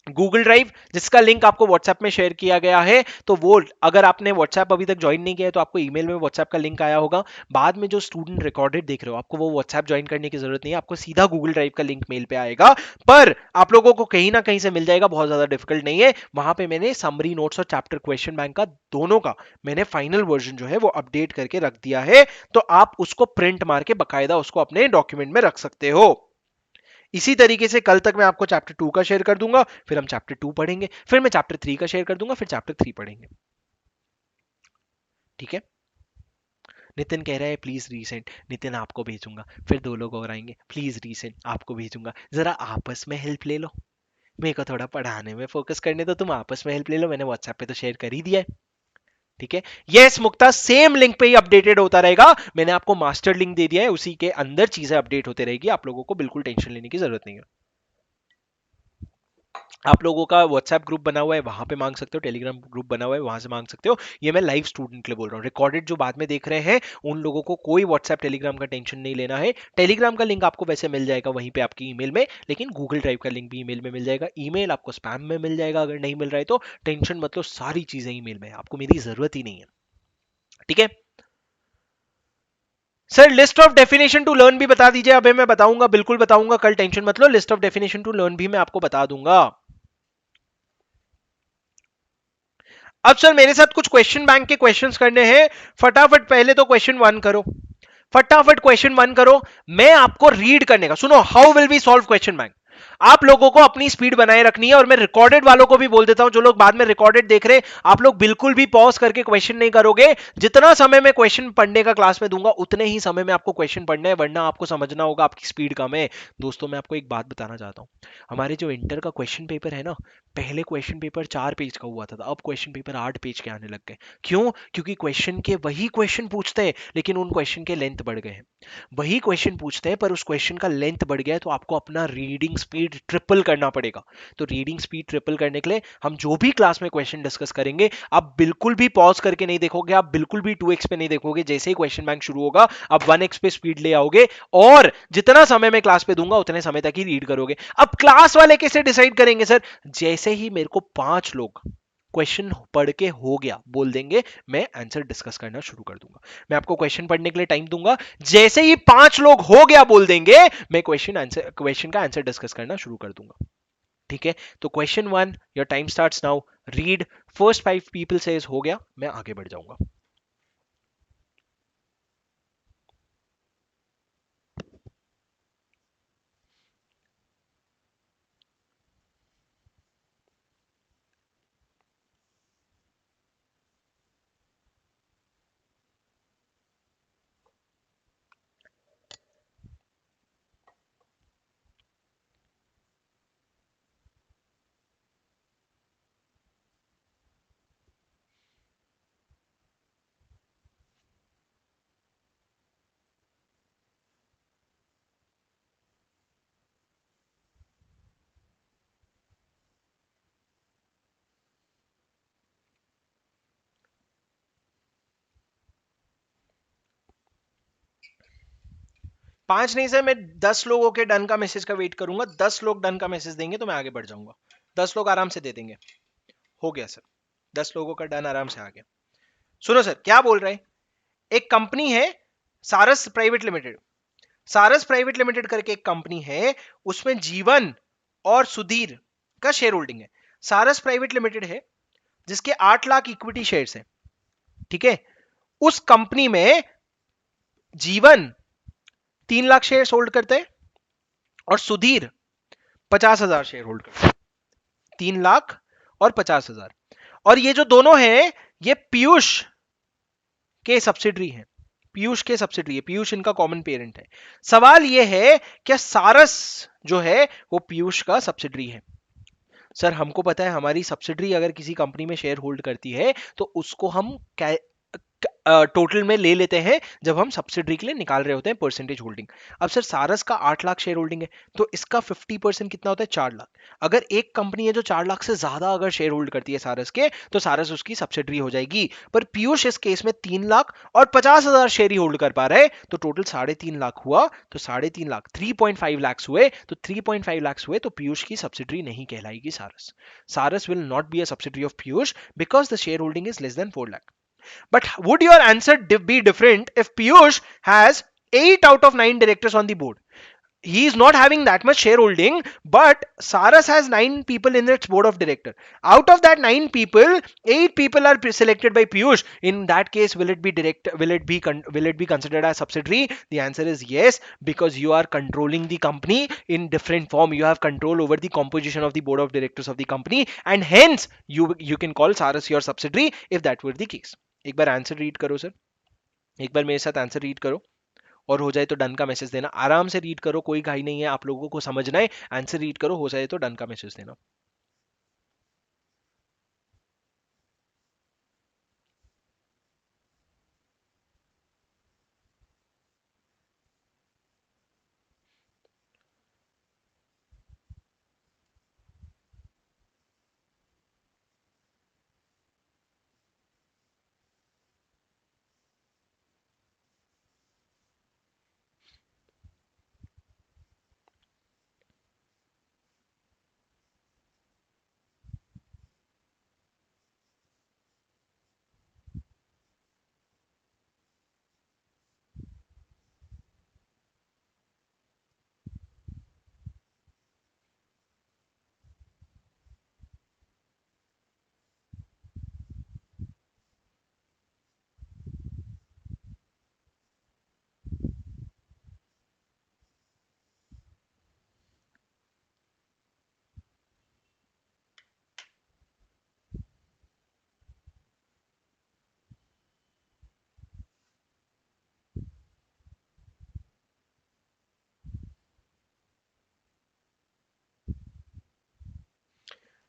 Google drive, जिसका लिंक आपको WhatsApp में share किया गया है, तो वो अगर आपने व्हाट्सएप अभी तक ज्वाइन नहीं किया है तो आपको ईमेल में व्हाट्सएप का लिंक आया होगा। बाद में जो स्टूडेंट रिकॉर्डेड देख रहे हो, आपको वो व्हाट्सएप ज्वाइन करने की जरूरत नहीं है, आपको सीधा गूगल ड्राइव का लिंक मेल पे आएगा। पर आप लोगों को कहीं ना कहीं से मिल जाएगा, बहुत ज्यादा डिफिकल्ट नहीं है। वहां पे मैंने समरी नोट्स और चैप्टर क्वेश्चन बैंक का दोनों का मैंने फाइनल वर्जन जो है वो अपडेट करके रख दिया है, तो आप उसको प्रिंट मार के बकायदा उसको अपने डॉक्यूमेंट में रख सकते हो। इसी तरीके से कल तक मैं आपको चैप्टर 2 का शेयर कर दूंगा, फिर हम चैप्टर 2 पढ़ेंगे, फिर मैं चैप्टर 3 का शेयर कर दूंगा, फिर चैप्टर 3 पढ़ेंगे। ठीक है, नितिन कह रहा है प्लीज रीसेंट, नितिन आपको भेजूंगा, फिर 2 लोग और आएंगे, प्लीज रीसेंट आपको भेजूंगा, जरा आपस में हेल्प ले लो, मेरे को थोड़ा पढ़ाने में फोकस करने दो, तुम आपस में हेल्प ले लो, मैंने व्हाट्सएप पे तो शेयर कर ही दिया है। ठीक है, यस मुक्ता, सेम लिंक पे ही अपडेटेड होता रहेगा, मैंने आपको मास्टर लिंक दे दिया है, उसी के अंदर चीजें अपडेट होते रहेगी, आप लोगों को बिल्कुल टेंशन लेने की जरूरत नहीं है। आप लोगों का व्हाट्सएप ग्रुप बना हुआ है, वहां पे मांग सकते हो, टेलीग्राम ग्रुप बना हुआ है, वहां से मांग सकते हो। ये मैं लाइव स्टूडेंट के लिए बोल रहा हूँ, रिकॉर्डेड जो बाद में देख रहे हैं उन लोगों को कोई व्हाट्सएप टेलीग्राम का टेंशन नहीं लेना है। टेलीग्राम का लिंक आपको वैसे मिल जाएगा वहीं पे आपकी ईमेल में, लेकिन गूगल ड्राइव का लिंक भी ईमेल में मिल जाएगा। ईमेल आपको स्पैम में मिल जाएगा, अगर नहीं मिल रहा है तो टेंशन मतलब सारी चीजें ईमेल में, आपको मेरी जरूरत ही नहीं है। ठीक है sir, list of definition to learn भी बता दीजिए। अभी मैं बताऊंगा, बिल्कुल बताऊंगा, कल टेंशन मत लो, list of definition to learn भी मैं आपको बता दूंगा। अब सर मेरे साथ कुछ क्वेश्चन बैंक के क्वेश्चंस करने हैं, फटाफट पहले तो क्वेश्चन 1 करो, फटाफट क्वेश्चन 1 करो। मैं आपको रीड करने का, सुनो, how will we solve question bank. आप लोगों को अपनी स्पीड बनाए रखनी है, और मैं रिकॉर्डेड वालों को भी बोल देता हूं, जो लोग बाद में रिकॉर्डेड देख रहे हैं, आप लोग बिल्कुल भी पॉज करके क्वेश्चन नहीं करोगे। जितना समय मैं क्वेश्चन पढ़ने का क्लास में दूंगा उतने ही समय में आपको क्वेश्चन पढ़ना है, वरना आपको समझना होगा आपकी स्पीड कम है। दोस्तों मैं आपको एक बात बताना चाहता हूं, हमारे जो इंटर का क्वेश्चन पेपर है ना, पहले क्वेश्चन पेपर 4 पेज का हुआ था, अब क्वेश्चन पेपर 8 पेज के आने लग गए। क्यों? क्योंकि क्वेश्चन के वही क्वेश्चन पूछते हैं, लेकिन उन क्वेश्चन के लेंथ बढ़ गए हैं। वही क्वेश्चन पूछते हैं पर उस क्वेश्चन का लेंथ बढ़ गया है, तो आपको अपना रीडिंग स्पीड स्पीड ट्रिपल करना पड़ेगा। तो रीडिंग स्पीड ट्रिपल करने के लिए हम जो भी क्लास में क्वेश्चन डिस्कस करेंगे, आप बिल्कुल भी पॉज करके नहीं देखोगे, आप बिल्कुल भी 2x पे नहीं देखोगे। जैसे ही क्वेश्चन बैंक शुरू होगा आप 1x पे स्पीड ले आओगे और जितना समय मैं क्लास पे दूंगा उतने समय तक ही रीड करोगे। अब क्लास वाले कैसे डिसाइड करेंगे सर? जैसे ही मेरे को 5 लोग क्वेश्चन पढ़ के हो गया बोल देंगे, मैं आंसर डिस्कस करना शुरू कर दूंगा। मैं आपको क्वेश्चन पढ़ने के लिए टाइम दूंगा, जैसे ही 5 लोग हो गया बोल देंगे, मैं क्वेश्चन का आंसर डिस्कस करना शुरू कर दूंगा। ठीक है, तो question 1, your time starts now, read. First 5 people says हो गया, मैं आगे बढ़ जाऊंगा। 5 नहीं सर, मैं 10 लोगों के डन का मैसेज का वेट करूंगा। 10 लोग डन का मैसेज देंगे तो मैं आगे बढ़ जाऊंगा। 10 लोग आराम से दे देंगे। हो गया सर, 10 लोगों का डन आराम से आ गया। सुनो सर क्या बोल रहे हैं। एक कंपनी है सारस प्राइवेट लिमिटेड। सारस प्राइवेट लिमिटेड करके एक कंपनी है, उसमें जीवन और सुधीर का शेयर होल्डिंग है। सारस प्राइवेट लिमिटेड है जिसके 8 लाख इक्विटी शेयर्स हैं। ठीक है, उस कंपनी में जीवन 3 लाख शेयर होल्ड करते हैं और सुधीर 50,000 शेयर होल्ड करते हैं। 3 लाख और 50,000। और ये जो दोनों हैं ये पीयूष के सब्सिडरी हैं। पीयूष के सब्सिडरी है, पीयूष इनका कॉमन पेरेंट है। सवाल ये है क्या सारस जो है वो पीयूष का सब्सिडरी है? सर हमको पता है हमारी सब्सिडरी अगर किसी कंपनी में शेयर होल्ड करती है तो उसको हम टोटल में ले लेते हैं जब हम सब्सिडरी के लिए निकाल रहे होते हैं परसेंटेज होल्डिंग। अब सर सारस का 8 लाख शेयर होल्डिंग है तो इसका 50% कितना होता है? 4 लाख। अगर एक कंपनी है जो 4 लाख से ज्यादा अगर शेयर होल्ड करती है सारस के, तो सारस उसकी सब्सिडरी हो जाएगी। पर पीयूष इस केस में 3 लाख और 50,000 शेयर ही होल्ड कर पा रहे, तो टोटल 3.5 लाख हुआ। तो 3.5 लाख 3.5 लाख हुए, तो 3.5 लाख हुए तो पीयूष की सब्सिडरी नहीं कहलाएगी सारस। सारस will not be a subsidiary of Piyush because the share holding is less than 4 lakh. But would your answer be different if Piyush has 8 out of 9 directors on the board? He is not having that much shareholding, but Saras has 9 people in its board of director. Out of that 9 people, 8 people are selected by Piyush. In that case, will it be considered as subsidiary? The answer is yes, because you are controlling the company in different form. You have control over the composition of the board of directors of the company, and hence you can call Saras your subsidiary if that were the case. एक बार answer read करो sir, एक बार मेरे साथ answer read करो और हो जाए तो डन का मैसेज देना। आराम से रीड करो, कोई घाई नहीं है, आप लोगों को समझना है। आंसर रीड करो, हो जाए तो डन का मैसेज देना।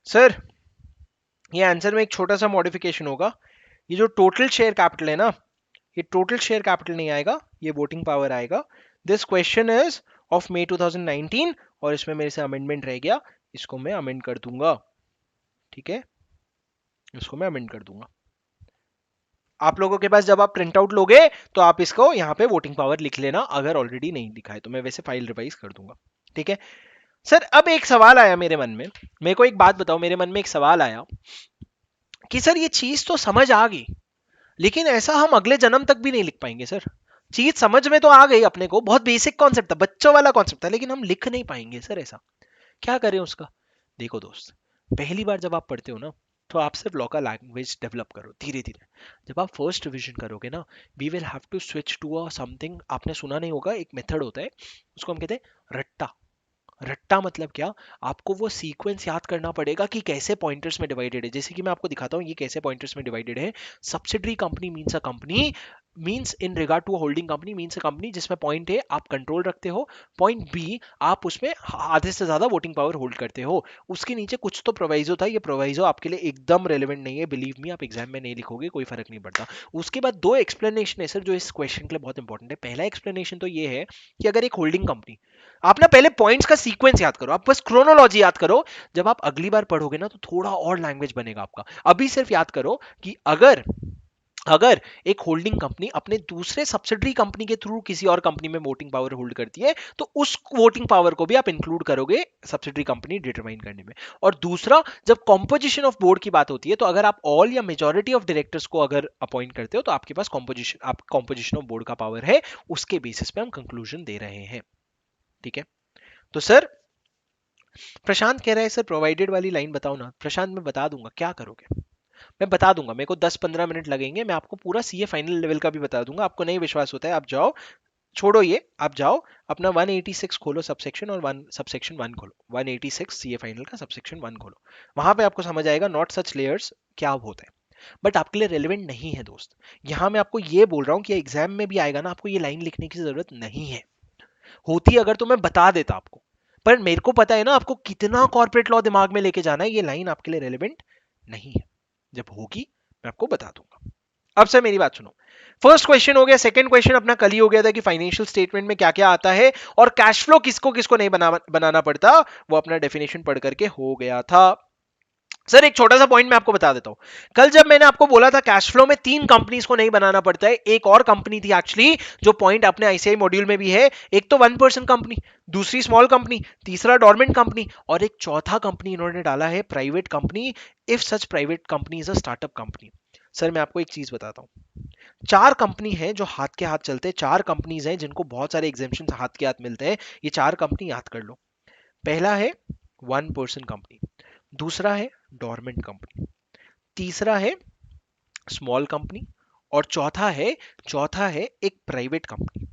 सर ये आंसर में एक छोटा सा मॉडिफिकेशन होगा। ये जो टोटल शेयर कैपिटल है ना, ये टोटल शेयर कैपिटल नहीं आएगा, ये वोटिंग पावर आएगा। This question is of May 2019 और इसमें मेरे से अमेंडमेंट रह गया, इसको मैं अमेंड कर दूंगा, ठीक है, इसको मैं अमेंड कर दूंगा। आप लोगों के पास जब आप प्रिंट आउट लोगे तो आप इसको यहाँ पे वोटिंग पावर लिख लेना, अगर ऑलरेडी नहीं लिखा है तो मैं वैसे फाइल रिवाइज कर दूंगा, ठीक है। सर अब एक सवाल आया मेरे मन में, मेरे को एक बात बताओ, मेरे मन में एक सवाल आया कि सर ये चीज तो समझ आ गई, लेकिन ऐसा हम अगले जन्म तक भी नहीं लिख पाएंगे सर। चीज समझ में तो आ गई अपने को, बहुत बेसिक कॉन्सेप्ट था, बच्चों वाला कॉन्सेप्ट था, लेकिन हम लिख नहीं पाएंगे सर, ऐसा क्या करें उसका। देखो दोस्त, पहली बार जब आप पढ़ते हो ना, तो आप सिर्फ लॉ का लैंग्वेज डेवलप करो धीरे धीरे। जब आप फर्स्ट रिवीजन करोगे ना, we will have to switch to a something, आपने सुना नहीं होगा, एक मेथड होता है, उसको हम कहते हैं रट्टा। रट्टा मतलब क्या, आपको वो सीक्वेंस याद करना पड़ेगा कि कैसे पॉइंटर्स में डिवाइडेड है। जैसे कि मैं आपको दिखाता हूँ ये कैसे पॉइंटर्स में डिवाइडेड है। Subsidiary company means a company, means in regard to holding company, means a company जिसमें पॉइंट ए आप कंट्रोल रखते हो, पॉइंट बी आप उसमें आधे से ज्यादा वोटिंग पावर होल्ड करते हो। उसके नीचे कुछ तो प्रोवाइजो था, ये प्रोवाइजो आपके लिए एकदम रेलेवेंट नहीं है, बिलीव मी, आप एग्जाम में नहीं लिखोगे कोई फर्क नहीं पड़ता। उसके बाद दो एक्सप्लेनेशन है सर जो इस क्वेश्चन के लिए बहुत इंपॉर्टेंट है। पहला एक्सप्लेनेशन तो ये है कि अगर एक होल्डिंग कंपनी, आप ना पहले पॉइंट्स का सीक्वेंस याद करो, आप बस क्रोनोलॉजी याद करो, जब आप अगली बार पढ़ोगे ना तो थोड़ा और लैंग्वेज बनेगा आपका। अभी सिर्फ याद करो कि अगर अगर एक होल्डिंग कंपनी अपने दूसरे सब्सिडरी कंपनी के थ्रू किसी और कंपनी में वोटिंग पावर होल्ड करती है, तो उस वोटिंग पावर को भी आप इंक्लूड करोगे सब्सिडरी कंपनी डिटरमाइन करने में। और दूसरा, जब कॉम्पोजिशन ऑफ बोर्ड की बात होती है, तो अगर आप ऑल या मेजॉरिटी ऑफ डायरेक्टर्स को अगर अपॉइंट करते हो, तो आपके पास कॉम्पोजिशन ऑफ बोर्ड का पावर है, उसके बेसिस पे हम कंक्लूजन दे रहे हैं, ठीक है। तो सर प्रशांत कह रहा है सर प्रोवाइडेड वाली लाइन बताओ ना। प्रशांत मैं बता दूंगा, क्या करोगे, मैं बता दूंगा, मेरे को 10-15 मिनट लगेंगे, मैं आपको पूरा सीए फाइनल लेवल का भी बता दूंगा। आपको नहीं विश्वास होता है, आप जाओ, छोड़ो ये, आप जाओ अपना 186 खोलो सबसेक्शन, और वन सबसेक्शन 1 खोलो, 186 सीए फाइनल का सबसेक्शन 1 खोलो, वहां पे आपको समझ आएगा नॉट सच लेयर्स क्या होता है। बट आपके लिए रेलिवेंट नहीं है दोस्त, यहां मैं आपको ये बोल रहा हूं कि एग्जाम में भी आएगा ना, आपको ये लाइन लिखने की जरूरत नहीं है। होती अगर तो मैं बता देता आपको, पर मेरे को पता है ना आपको कितना कॉर्पोरेट लॉ दिमाग में लेके जाना है, ये लाइन आपके लिए रेलिवेंट नहीं है। जब होगी मैं आपको बता दूंगा। अब सर मेरी बात सुनो, फर्स्ट क्वेश्चन हो गया, सेकंड क्वेश्चन अपना कल ही हो गया था कि फाइनेंशियल स्टेटमेंट में क्या क्या आता है और कैश फ्लो किसको किसको नहीं बनाना पड़ता, वो अपना डेफिनेशन पढ़ करके हो गया था। सर एक छोटा सा पॉइंट मैं आपको बता देता हूं, कल जब मैंने आपको बोला था कैश फ्लो में 3 कंपनीज को नहीं बनाना पड़ता है, एक और कंपनी थी एक्चुअली जो पॉइंट अपने आईसीआई मॉड्यूल में भी है, एक तो 1% कंपनी, दूसरी स्मॉल कंपनी, तीसरा डोरमेंट कंपनी, और एक चौथा कंपनी इन्होंने डाला है private company, if such private company is a startup company. Sir मैं आपको एक चीज बताता हूं, 4 कंपनी है जो हाथ के हाथ चलते हैं, 4 कंपनीज हैं जिनको बहुत सारे एग्जेम्पशन हाथ के हाथ मिलते हैं, ये 4 कंपनी याद कर लो। पहला है 1% कंपनी, दूसरा है डोरमेंट कंपनी, तीसरा है स्मॉल कंपनी, और चौथा है एक प्राइवेट कंपनी।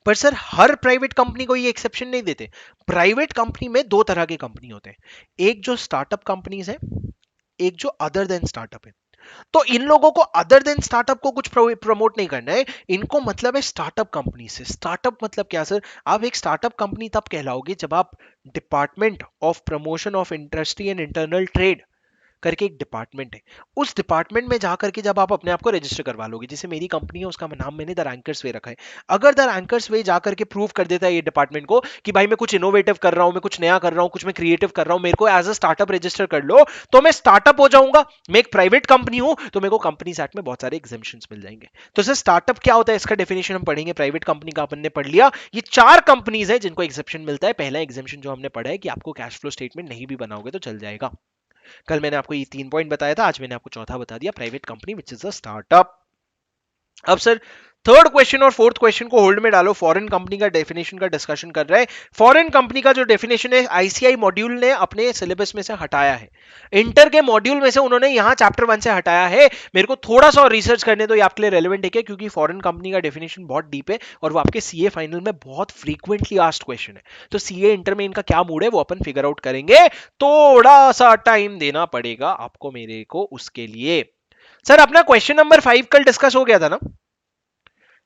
पर सर हर प्राइवेट कंपनी को ये एक्सेप्शन नहीं देते, प्राइवेट कंपनी में 2 तरह के कंपनी होते हैं, एक जो स्टार्टअप कंपनीज है, एक जो अदर देन स्टार्टअप है। तो इन लोगों को अदर देन स्टार्टअप को कुछ प्रमोट नहीं करना है, इनको मतलब है स्टार्टअप कंपनी से। स्टार्टअप मतलब क्या सर, आप एक स्टार्टअप कंपनी तब कहलाओगे जब आप department of promotion of industry and internal trade करके एक डिपार्टमेंट है, उस डिपार्टमेंट में जाकर के जब आप अपने आप को रजिस्टर करवा लोगे, जैसे मेरी कंपनी है उसका नाम मैंने द रैंकर्स वे रखा है, अगर द रैंकर्स वे जाकर के प्रूव कर देता है ये डिपार्टमेंट को कि भाई मैं कुछ इनोवेटिव कर रहा हूं, मैं कुछ नया कर रहा हूं, कुछ मैं क्रिएटिव कर रहा हूं, मेरे को एज अ स्टार्टअप रजिस्टर कर लो, तो मैं स्टार्टअप हो जाऊंगा, मैं एक प्राइवेट कंपनी हूं, तो मेरे को कंपनीज एक्ट में बहुत सारे एग्जेम्पशंस मिल जाएंगे। तो सर स्टार्टअप क्या होता है इसका डेफिनेशन हम पढ़ेंगे, प्राइवेट कंपनी का अपन ने पढ़ लिया, ये 4 कंपनीज है जिनको एग्जेप्शन मिलता है। पहला एग्जेम्पशन जो हमने पढ़ा है कि आपको कैश फ्लो स्टेटमेंट नहीं भी बनाओगे तो चल जाएगा। कल मैंने आपको ये 3 पॉइंट बताया था, आज मैंने आपको चौथा बता दिया, private company which is a startup. अब सर थर्ड क्वेश्चन और फोर्थ क्वेश्चन को होल्ड में डालो, फॉरेन कंपनी का डेफिनेशन का डिस्कशन कर रहा है। फॉरेन कंपनी का जो डेफिनेशन है आईसीआई मॉड्यूल ने अपने सिलेबस में से हटाया है, इंटर के मॉड्यूल में से उन्होंने यहां चैप्टर 1 से हटाया है। मेरे को थोड़ा सा और रिसर्च करने तो ये आपके लिए रेलेवेंट है, क्योंकि फॉरेन कंपनी का डेफिनेशन बहुत डीप है और वो आपके सीए फाइनल में बहुत फ्रीक्वेंटली आस्क्ड क्वेश्चन है। तो सीए इंटर में इनका क्या मूड है वो अपन फिगर आउट करेंगे, थोड़ा सा टाइम देना पड़ेगा आपको मेरे को उसके लिए। सर अपना क्वेश्चन नंबर 5 कल डिस्कस हो गया था ना,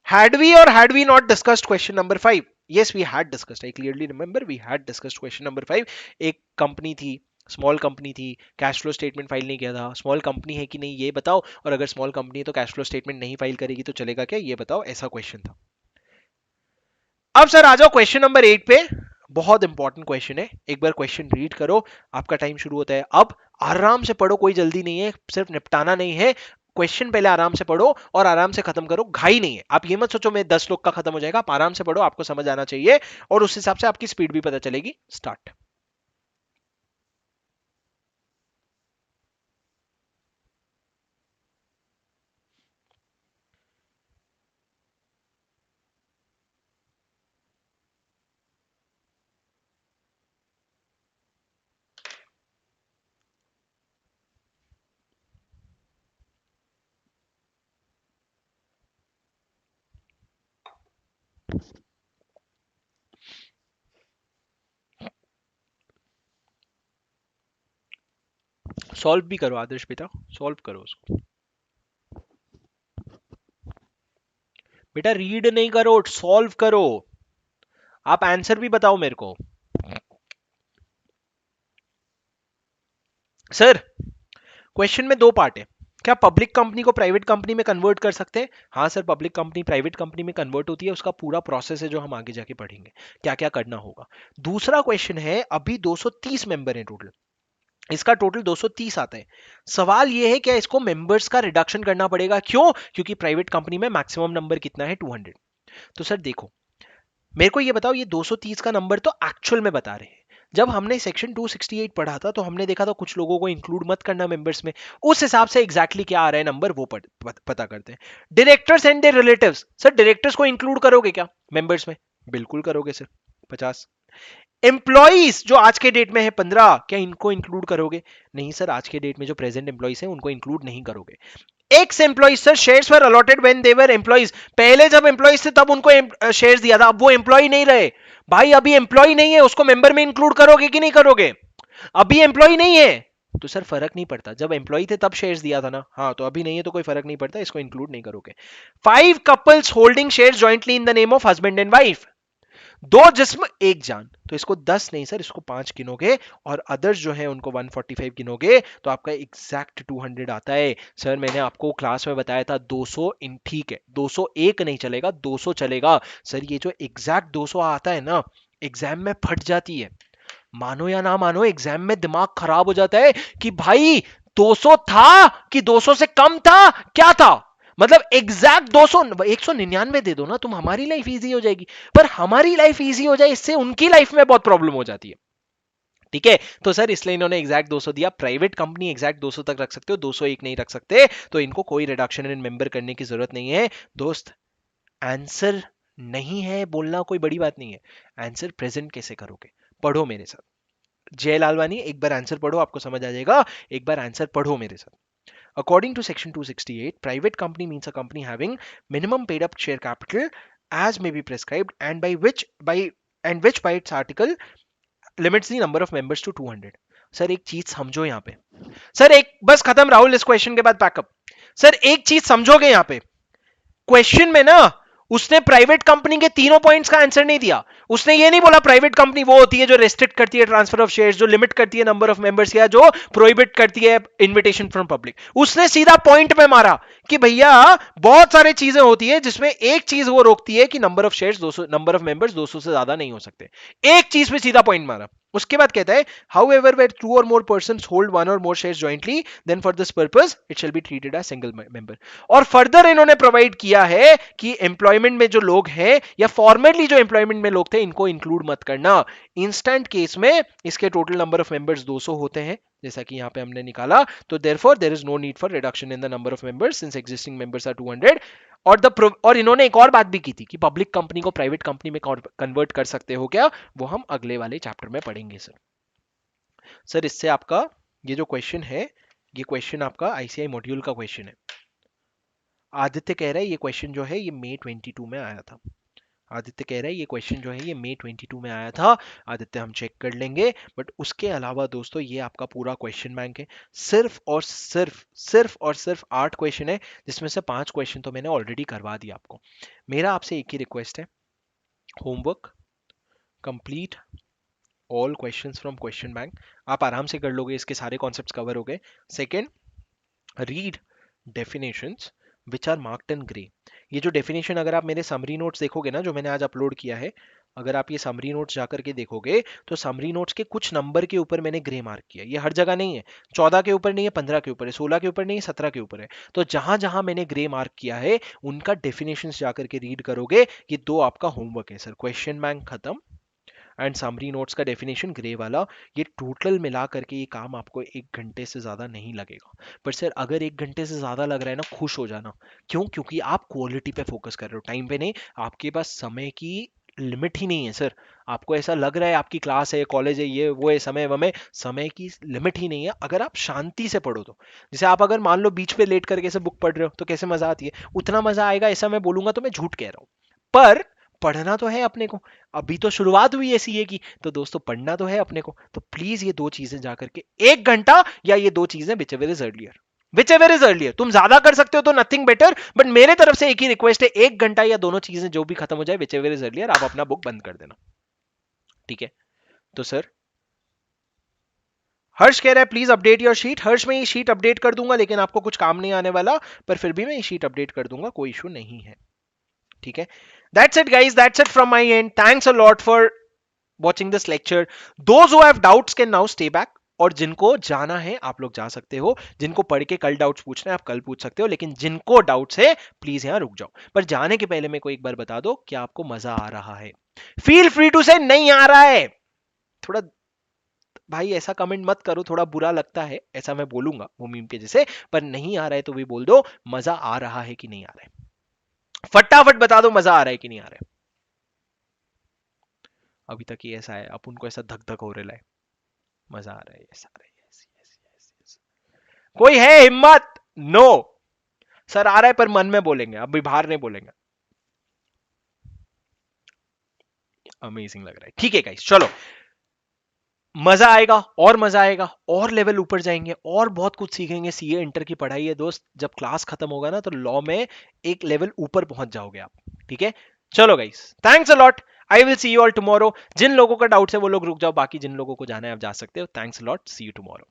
had we or had we not discussed question number 5? Yes, we had discussed, I clearly remember we had discussed question number 5। एक कंपनी थी, स्मॉल कंपनी थी, कैश फ्लो स्टेटमेंट फाइल नहीं किया था, स्मॉल कंपनी है कि नहीं ये बताओ, और अगर स्मॉल कंपनी है तो कैश फ्लो स्टेटमेंट नहीं फाइल करेगी तो चलेगा क्या, ये बताओ, ऐसा क्वेश्चन था। अब सर आ जाओ क्वेश्चन नंबर 8 पे, बहुत इंपॉर्टेंट क्वेश्चन है, एक बार क्वेश्चन रीड करो, आपका टाइम शुरू होता है अब। आराम से पढ़ो, कोई जल्दी नहीं है, सिर्फ निपटाना नहीं है। क्वेश्चन पहले आराम से पढ़ो और आराम से खत्म करो, घाई नहीं है। आप ये मत सोचो मैं 10 लोग का खत्म हो जाएगा, आप आराम से पढ़ो, आपको समझ आना चाहिए और उस हिसाब से आपकी स्पीड भी पता चलेगी। स्टार्ट। सॉल्व भी करो आदर्श बेटा, सॉल्व करो उसको। बेटा रीड नहीं करो, सॉल्व करो। आप आंसर भी बताओ मेरे को। सर क्वेश्चन में दो पार्ट है। क्या पब्लिक कंपनी को प्राइवेट कंपनी में कन्वर्ट कर सकते हैं? हाँ sir, public company private company में कन्वर्ट होती है, उसका पूरा प्रोसेस है जो हम आगे जाके पढ़ेंगे, क्या क्या करना होगा। दूसरा क्वेश्चन है, अभी 230 मेंबर हैं टोटल, इसका टोटल 230 आता है। सवाल यह है क्या इसको मेंबर्स का रिडक्शन करना पड़ेगा? क्यों? क्योंकि प्राइवेट कंपनी में मैक्सिमम नंबर कितना है? 200। तो सर देखो, मेरे को ये बताओ, ये 230 का नंबर तो एक्चुअल में बता रहे हैं। जब हमने सेक्शन 268 पढ़ा था तो हमने देखा था कुछ लोगों को इंक्लूड मत करना मेंबर्स में, उस हिसाब से एग्जैक्टली क्या आ रहा है नंबर वो पता करते हैं। Directors and their relatives, sir directors को इंक्लूड करोगे क्या मेंबर्स में? बिल्कुल करोगे सर, 50। एम्प्लॉइज जो आज के डेट में है 15, क्या इनको इंक्लूड करोगे? नहीं सर, आज के डेट में जो प्रेजेंट एम्प्लॉइज हैं उनको इंक्लूड नहीं करोगे। X employees, sir shares were allotted when they were employees, पहले जब एम्प्लॉइज थे तब उनको शेयर्स दिया था, अब वो एम्प्लॉय नहीं रहे। भाई अभी एम्प्लॉय नहीं है, उसको मेंबर में इंक्लूड करोगे कि नहीं करोगे? अभी एम्प्लॉय नहीं है तो सर फर्क नहीं पड़ता, जब एम्प्लॉय थे तब शेयर्स दिया था ना, हाँ तो अभी नहीं है तो कोई फर्क नहीं पड़ता, इसको इंक्लूड नहीं करोगे। 5 couples holding shares jointly in the name of husband and wife, दो जिस्म एक जान, तो इसको 10 नहीं सर, इसको 5 गिनोगे और अदर्स जो है उनको 145 गिनोगे तो आपका एग्जैक्ट 200 आता है। सर मैंने आपको क्लास में बताया था 200 इन, ठीक है 201 नहीं चलेगा, 200 चलेगा। सर ये जो एग्जैक्ट 200 आता है ना, एग्जाम में फट जाती है, मानो या ना मानो एग्जाम में दिमाग खराब हो जाता है कि भाई 200 था कि 200 से कम था, क्या था? मतलब एग्जैक्ट 200, 199 दे दो ना, तुम हमारी लाइफ इजी हो जाएगी। पर हमारी लाइफ इजी हो जाए इससे उनकी लाइफ में बहुत प्रॉब्लम हो जाती है। ठीक है, तो सर इसलिए इन्होंने एग्जैक्ट 200 दिया। प्राइवेट कंपनी एग्जैक्ट 200 तक रख सकते हो, 201 नहीं रख सकते, तो इनको कोई रिडक्शन इन मेंबर करने की जरूरत नहीं है। दोस्त आंसर नहीं है बोलना कोई बड़ी बात नहीं है, आंसर प्रेजेंट कैसे करोगे, पढ़ो मेरे साथ। जय लालवानी, एक बार आंसर पढ़ो, आपको समझ आ जाएगा, एक बार आंसर पढ़ो मेरे साथ। According to section 268, private company means a company having minimum paid up share capital as may be prescribed and which by its article limits the number of members to 200। Sir एक चीज समझो यहाँ पे, sir एक बस खत्म राहुल, इस question के बाद पैकअप। सर एक चीज समझोगे यहाँ पे, क्वेश्चन में ना उसने प्राइवेट कंपनी के तीनों पॉइंट्स का आंसर नहीं दिया। उसने ये नहीं बोला प्राइवेट कंपनी वो होती है जो रेस्ट्रिक्ट करती है ट्रांसफर ऑफ शेयर्स, जो लिमिट करती है नंबर ऑफ मेंबर्स, या जो प्रोहिबिट करती है इनविटेशन फ्रॉम पब्लिक। उसने सीधा पॉइंट पे मारा कि भैया बहुत सारी चीजें होती है जिसमें एक चीज वो रोकती है कि number of shares 200, number of members 200 से ज्यादा नहीं हो सकते। एक चीज पे सीधा पॉइंट मारा। उसके बाद कहता है हाउ एवर वेर 2 और मोर पर्सन होल्ड 1 और more shares jointly then for this purpose it shall be treated as single member. और फर्दर इन्होंने प्रोवाइड किया है कि एम्प्लॉयमेंट में जो लोग हैं या फॉर्मली जो एम्प्लॉयमेंट में लोग थे इनको इंक्लूड मत करना। इंस्टेंट केस में इसके टोटल नंबर ऑफ मेंबर्स 200 होते हैं जैसा कि यहां पे हमने निकाला, तो therefore there is no need for reduction in the number of members since existing members are 200। और इन्होंने एक और बात भी की थी कि पब्लिक कंपनी को प्राइवेट कंपनी में कन्वर्ट कर सकते हो क्या, वो हम अगले वाले चैप्टर में पढ़ेंगे सर। सर इससे आपका ये जो क्वेश्चन है, ये क्वेश्चन आपका आईसीआई मॉड्यूल का क्वेश्चन है। आदित्य कह रहा है ये क्वेश्चन जो है ये मई 22 में आया था। आदित्य कह रहा है ये क्वेश्चन जो है ये मई 22 में आया था। आदित्य हम चेक कर लेंगे, बट उसके अलावा दोस्तों ये आपका पूरा क्वेश्चन बैंक है। सिर्फ 8 क्वेश्चन है, जिसमें से 5 क्वेश्चन तो मैंने ऑलरेडी करवा दिया आपको। मेरा आपसे एक ही रिक्वेस्ट है, homework complete all questions from question bank. आप आराम से कर लोगे, इसके सारे कॉन्सेप्ट्स कवर हो गए। Second, read definitions which are marked in grey. ये जो डेफिनेशन अगर आप मेरे समरी नोट्स देखोगे ना जो मैंने आज अपलोड किया है, अगर आप ये समरी नोट्स जाकर के देखोगे तो समरी नोट्स के कुछ नंबर के ऊपर मैंने ग्रे मार्क किया, ये हर जगह नहीं है, 14 के ऊपर नहीं है, 15 के ऊपर है, 16 के ऊपर नहीं है, 17 के ऊपर है। तो जहां जहां मैंने ग्रे मार्क किया है उनका डेफिनेशन जाकर के रीड करोगे, ये 2 आपका होमवर्क है सर। क्वेश्चन बैंक खत्म एंड समरी नोट्स का डेफिनेशन ग्रे वाला। ये टोटल मिला करके ये काम आपको 1 घंटे से ज्यादा नहीं लगेगा। पर सर अगर 1 घंटे से ज्यादा लग रहा है ना, खुश हो जाना। क्यों? क्योंकि आप क्वालिटी पे फोकस कर रहे हो, टाइम पे नहीं। आपके पास समय की लिमिट ही नहीं है सर। आपको ऐसा लग रहा है आपकी क्लास है, कॉलेज है, ये वो है, समय वमय, समय की लिमिट ही नहीं है अगर आप शांति से पढ़ो तो। जैसे आप अगर मान लो बीच पे लेट करके ऐसे बुक पढ़ रहे हो तो कैसे मजा आती है, उतना मजा आएगा ऐसा मैं बोलूंगा तो मैं झूठ कह रहा हूं। पर पढ़ना तो है अपने को, अभी तो शुरुआत हुई है सीए की, तो दोस्तों पढ़ना तो है अपने को। तो प्लीज ये 2 चीजें जाकर के 1 घंटा, या ये 2 चीजें which ever is earlier, which ever is earlier. तुम ज्यादा कर सकते हो तो नथिंग बेटर, बट मेरे तरफ से एक ही रिक्वेस्ट है, 1 घंटा या दोनों चीजें जो भी खत्म हो जाए विच एवर इज अर्लियर, आप अपना बुक बंद कर देना। ठीक है? तो सर हर्ष कह रहा है प्लीज अपडेट योर शीट। हर्ष मैं ये शीट अपडेट कर दूंगा, लेकिन आपको कुछ काम नहीं आने वाला, पर फिर भी मैं ये शीट अपडेट कर दूंगा, कोई इशू नहीं है। ठीक है? That's it guys, that's it from my end. Thanks a lot for watching this lecture. Those who have doubts can now stay back. और जिनको जाना है आप लोग जा सकते हो, जिनको पढ़ के कल डाउट्स पूछना है आप कल पूछ सकते हो, लेकिन जिनको डाउट्स है प्लीज यहां रुक जाओ। पर जाने के पहले मेरे को एक बार बता दो कि आपको मजा आ रहा है। फील फ्री टू से नहीं आ रहा है, थोड़ा भाई ऐसा कमेंट मत करो, थोड़ा बुरा लगता है ऐसा मैं बोलूंगा वो मीम के जैसे। पर नहीं आ रहा है तो भी बोल दो मजा आ रहा है कि नहीं आ रहा है, फटाफट बता दो मजा आ रहा है कि नहीं आ रहा है। अभी तक ही ऐसा है, अपन को ऐसा धक धक हो रहा है, मजा आ रहा है, ऐसा आ रहा है, yes, yes, yes, yes. कोई है हिम्मत? नो सर आ रहा है पर मन में बोलेंगे, अभी बाहर नहीं बोलेंगे। अमेजिंग लग रहा है। ठीक है गाइस, चलो मजा आएगा और मजा आएगा, और लेवल ऊपर जाएंगे और बहुत कुछ सीखेंगे। सीए इंटर की पढ़ाई है दोस्त, जब क्लास खत्म होगा ना तो लॉ में एक लेवल ऊपर पहुंच जाओगे आप। ठीक है? चलो guys, thanks a lot, I will see you all tomorrow. जिन लोगों का डाउट है वो लोग रुक जाओ, बाकी जिन लोगों को जाना है आप जा सकते हो। Thanks a lot, see you tomorrow.